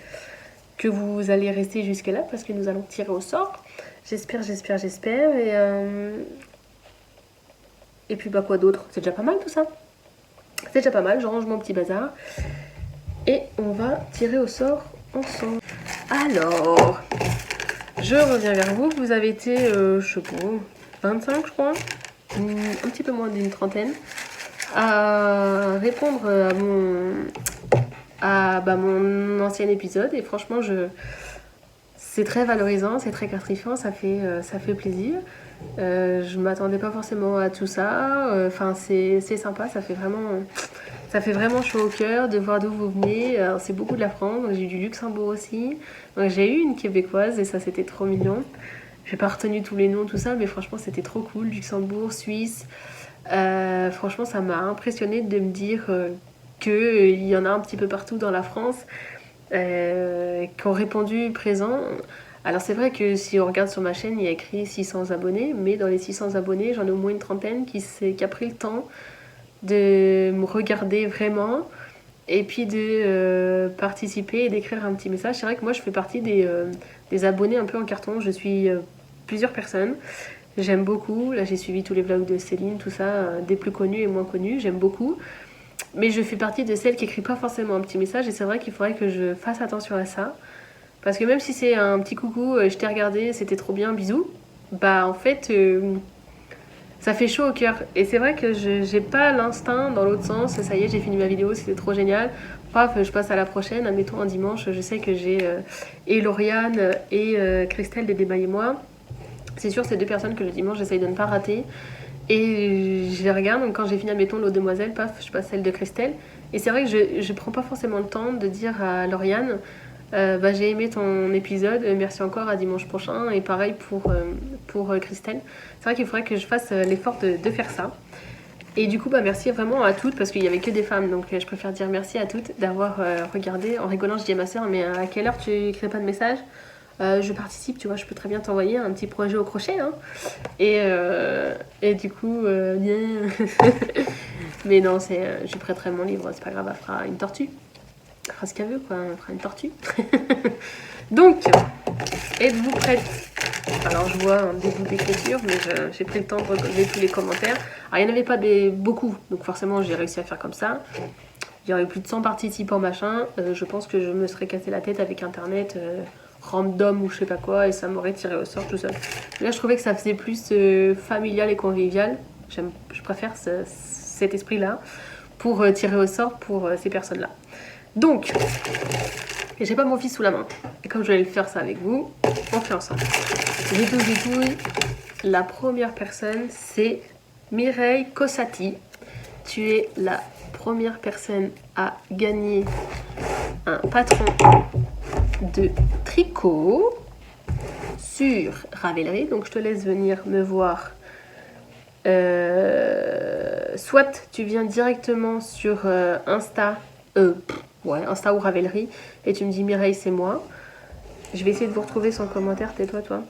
que vous allez rester jusqu'à là parce que nous allons tirer au sort. J'espère. Et puis quoi d'autre? C'est déjà pas mal tout ça. C'est déjà pas mal, je range mon petit bazar. Et on va tirer au sort ensemble. Alors, je reviens vers vous. Vous avez été, je sais pas, 25 je crois, un petit peu moins d'une trentaine, à répondre à mon ancien épisode. Et franchement, c'est très valorisant, c'est très gratifiant, ça fait plaisir. Je m'attendais pas forcément à tout ça. Enfin, c'est sympa, ça fait vraiment chaud au cœur de voir d'où vous venez. Alors, c'est beaucoup de la France, donc j'ai eu du Luxembourg aussi. Donc j'ai eu une québécoise et ça c'était trop mignon. J'ai pas retenu tous les noms, tout ça, mais franchement c'était trop cool. Luxembourg, Suisse. Franchement, ça m'a impressionnée de me dire qu'il y en a un petit peu partout dans la France qui ont répondu présent. Alors c'est vrai que si on regarde sur ma chaîne, il y a écrit 600 abonnés, mais dans les 600 abonnés, j'en ai au moins une trentaine qui a pris le temps de me regarder vraiment et puis de participer et d'écrire un petit message. C'est vrai que moi je fais partie des abonnés un peu en carton, je suis plusieurs personnes. J'aime beaucoup, là j'ai suivi tous les vlogs de Céline, tout ça, des plus connus et moins connus, j'aime beaucoup. Mais je fais partie de celles qui écrivent pas forcément un petit message et c'est vrai qu'il faudrait que je fasse attention à ça. Parce que même si c'est un petit coucou, je t'ai regardé, c'était trop bien, bisous, en fait, ça fait chaud au cœur. Et c'est vrai que j'ai pas l'instinct dans l'autre sens, ça y est, j'ai fini ma vidéo, c'était trop génial. Paf, je passe à la prochaine, admettons un dimanche, je sais que j'ai et Lauriane et Christelle des Démailles et moi. C'est sûr, c'est deux personnes que le dimanche j'essaye de ne pas rater. Et je les regarde, donc quand j'ai fini, admettons, l'autre demoiselle, paf, je passe celle de Christelle. Et c'est vrai que je prends pas forcément le temps de dire à Lauriane, j'ai aimé ton épisode, merci encore, à dimanche prochain. Et pareil pour Christelle. C'est vrai qu'il faudrait que je fasse l'effort de faire ça. Et du coup, merci vraiment à toutes, parce qu'il y avait que des femmes, donc je préfère dire merci à toutes d'avoir regardé. En rigolant, je dis à ma soeur, mais à quelle heure tu écris pas de message? Je participe, tu vois, je peux très bien t'envoyer un petit projet au crochet, hein. Et du coup, mais non, je lui prêterai mon livre, c'est pas grave, elle fera une tortue. Elle fera ce qu'elle veut, quoi, elle fera une tortue. Donc, êtes-vous prête? Alors, je vois un début d'écriture, mais j'ai pris le temps de regarder tous les commentaires. Alors, il n'y en avait pas beaucoup, donc forcément, j'ai réussi à faire comme ça. Il y aurait plus de 100 participants, machin. Je pense que je me serais cassé la tête avec internet. Random ou je sais pas quoi, et ça m'aurait tiré au sort tout seul. Là je trouvais que ça faisait plus familial et convivial, Je préfère cet esprit-là pour tirer au sort pour ces personnes-là. Donc, j'ai pas mon fils sous la main. Et comme je vais le faire ça avec vous, on fait ensemble. Zidouille. La première personne, c'est Mireille Cossati. Tu es la première personne à gagner un patron de tricot sur Ravelry. Donc je te laisse venir me voir. Soit tu viens directement sur Insta ou Ravelry et tu me dis Mireille c'est moi. Je vais essayer de vous retrouver son commentaire, tais-toi toi.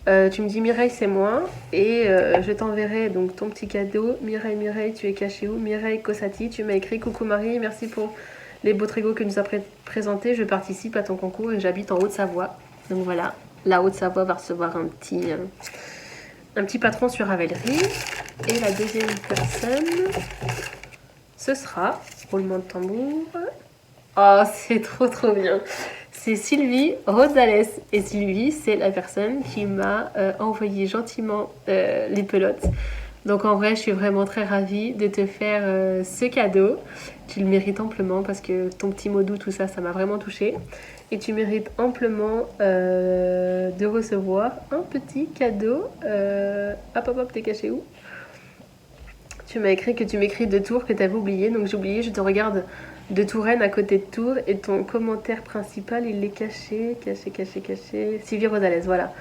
Tu me dis Mireille c'est moi et je t'enverrai donc ton petit cadeau. Mireille, tu es cachée où? Mireille Cossati, tu m'as écrit coucou Marie, merci pour les beaux tricots que tu nous as présentés. Je participe à ton concours et j'habite en Haute-Savoie. Donc voilà, la Haute-Savoie va recevoir un petit patron sur Ravelry. Et la deuxième personne, ce sera, roulement de tambour. Oh, c'est trop bien. C'est Sylvie Rosales. Et Sylvie, c'est la personne qui m'a envoyé gentiment les pelotes. Donc en vrai, je suis vraiment très ravie de te faire ce cadeau. Tu le mérites amplement parce que ton petit mot doux, tout ça, ça m'a vraiment touchée. Et tu mérites amplement de recevoir un petit cadeau. Hop, t'es caché où? Tu m'as écrit que tu m'écris de Tours, que tu avais oublié. Donc j'ai oublié, je te regarde de Touraine à côté de Tours. Et ton commentaire principal, il est caché. Sylvie Rosales, voilà.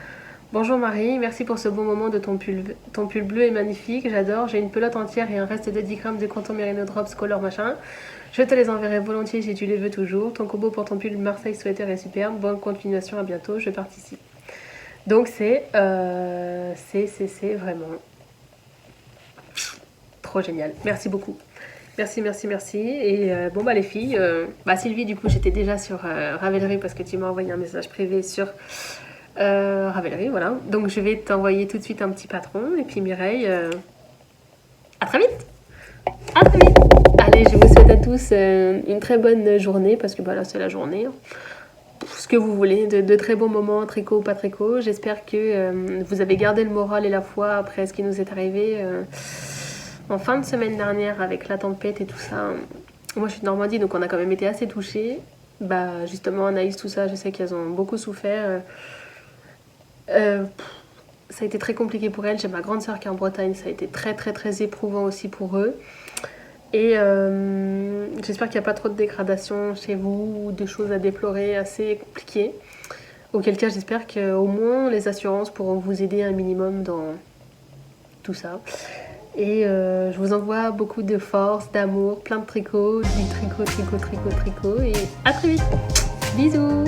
Bonjour Marie, merci pour ce bon moment de ton pull. Ton pull bleu est magnifique, j'adore. J'ai une pelote entière et un reste de 10 grammes de coton Merino Drops color machin. Je te les enverrai volontiers si tu les veux toujours. Ton combo pour ton pull Marseille sweater est superbe. Bonne continuation, à bientôt, je participe. Donc c'est vraiment trop génial. Merci beaucoup. Merci. Et bon bah les filles, Sylvie du coup j'étais déjà sur Ravelry parce que tu m'as envoyé un message privé sur Ravelry, voilà. Donc je vais t'envoyer tout de suite un petit patron. Et puis Mireille, à très vite. Allez, je vous souhaite à tous une très bonne journée parce que là c'est la journée. Ce que vous voulez, de très bons moments, tricot ou pas tricot. J'espère que vous avez gardé le moral et la foi après ce qui nous est arrivé en fin de semaine dernière avec la tempête et tout ça. Moi je suis de Normandie donc on a quand même été assez touchés. Justement Anaïs, tout ça, je sais qu'elles ont beaucoup souffert. Ça a été très compliqué pour elles. J'ai ma grande sœur qui est en Bretagne, ça a été très éprouvant aussi pour eux. Et j'espère qu'il n'y a pas trop de dégradation chez vous ou de choses à déplorer assez compliquées. Auquel cas j'espère qu'au moins les assurances pourront vous aider un minimum dans tout ça. Et je vous envoie beaucoup de force, d'amour, plein de tricots, du tricot. Et à très vite. Bisous.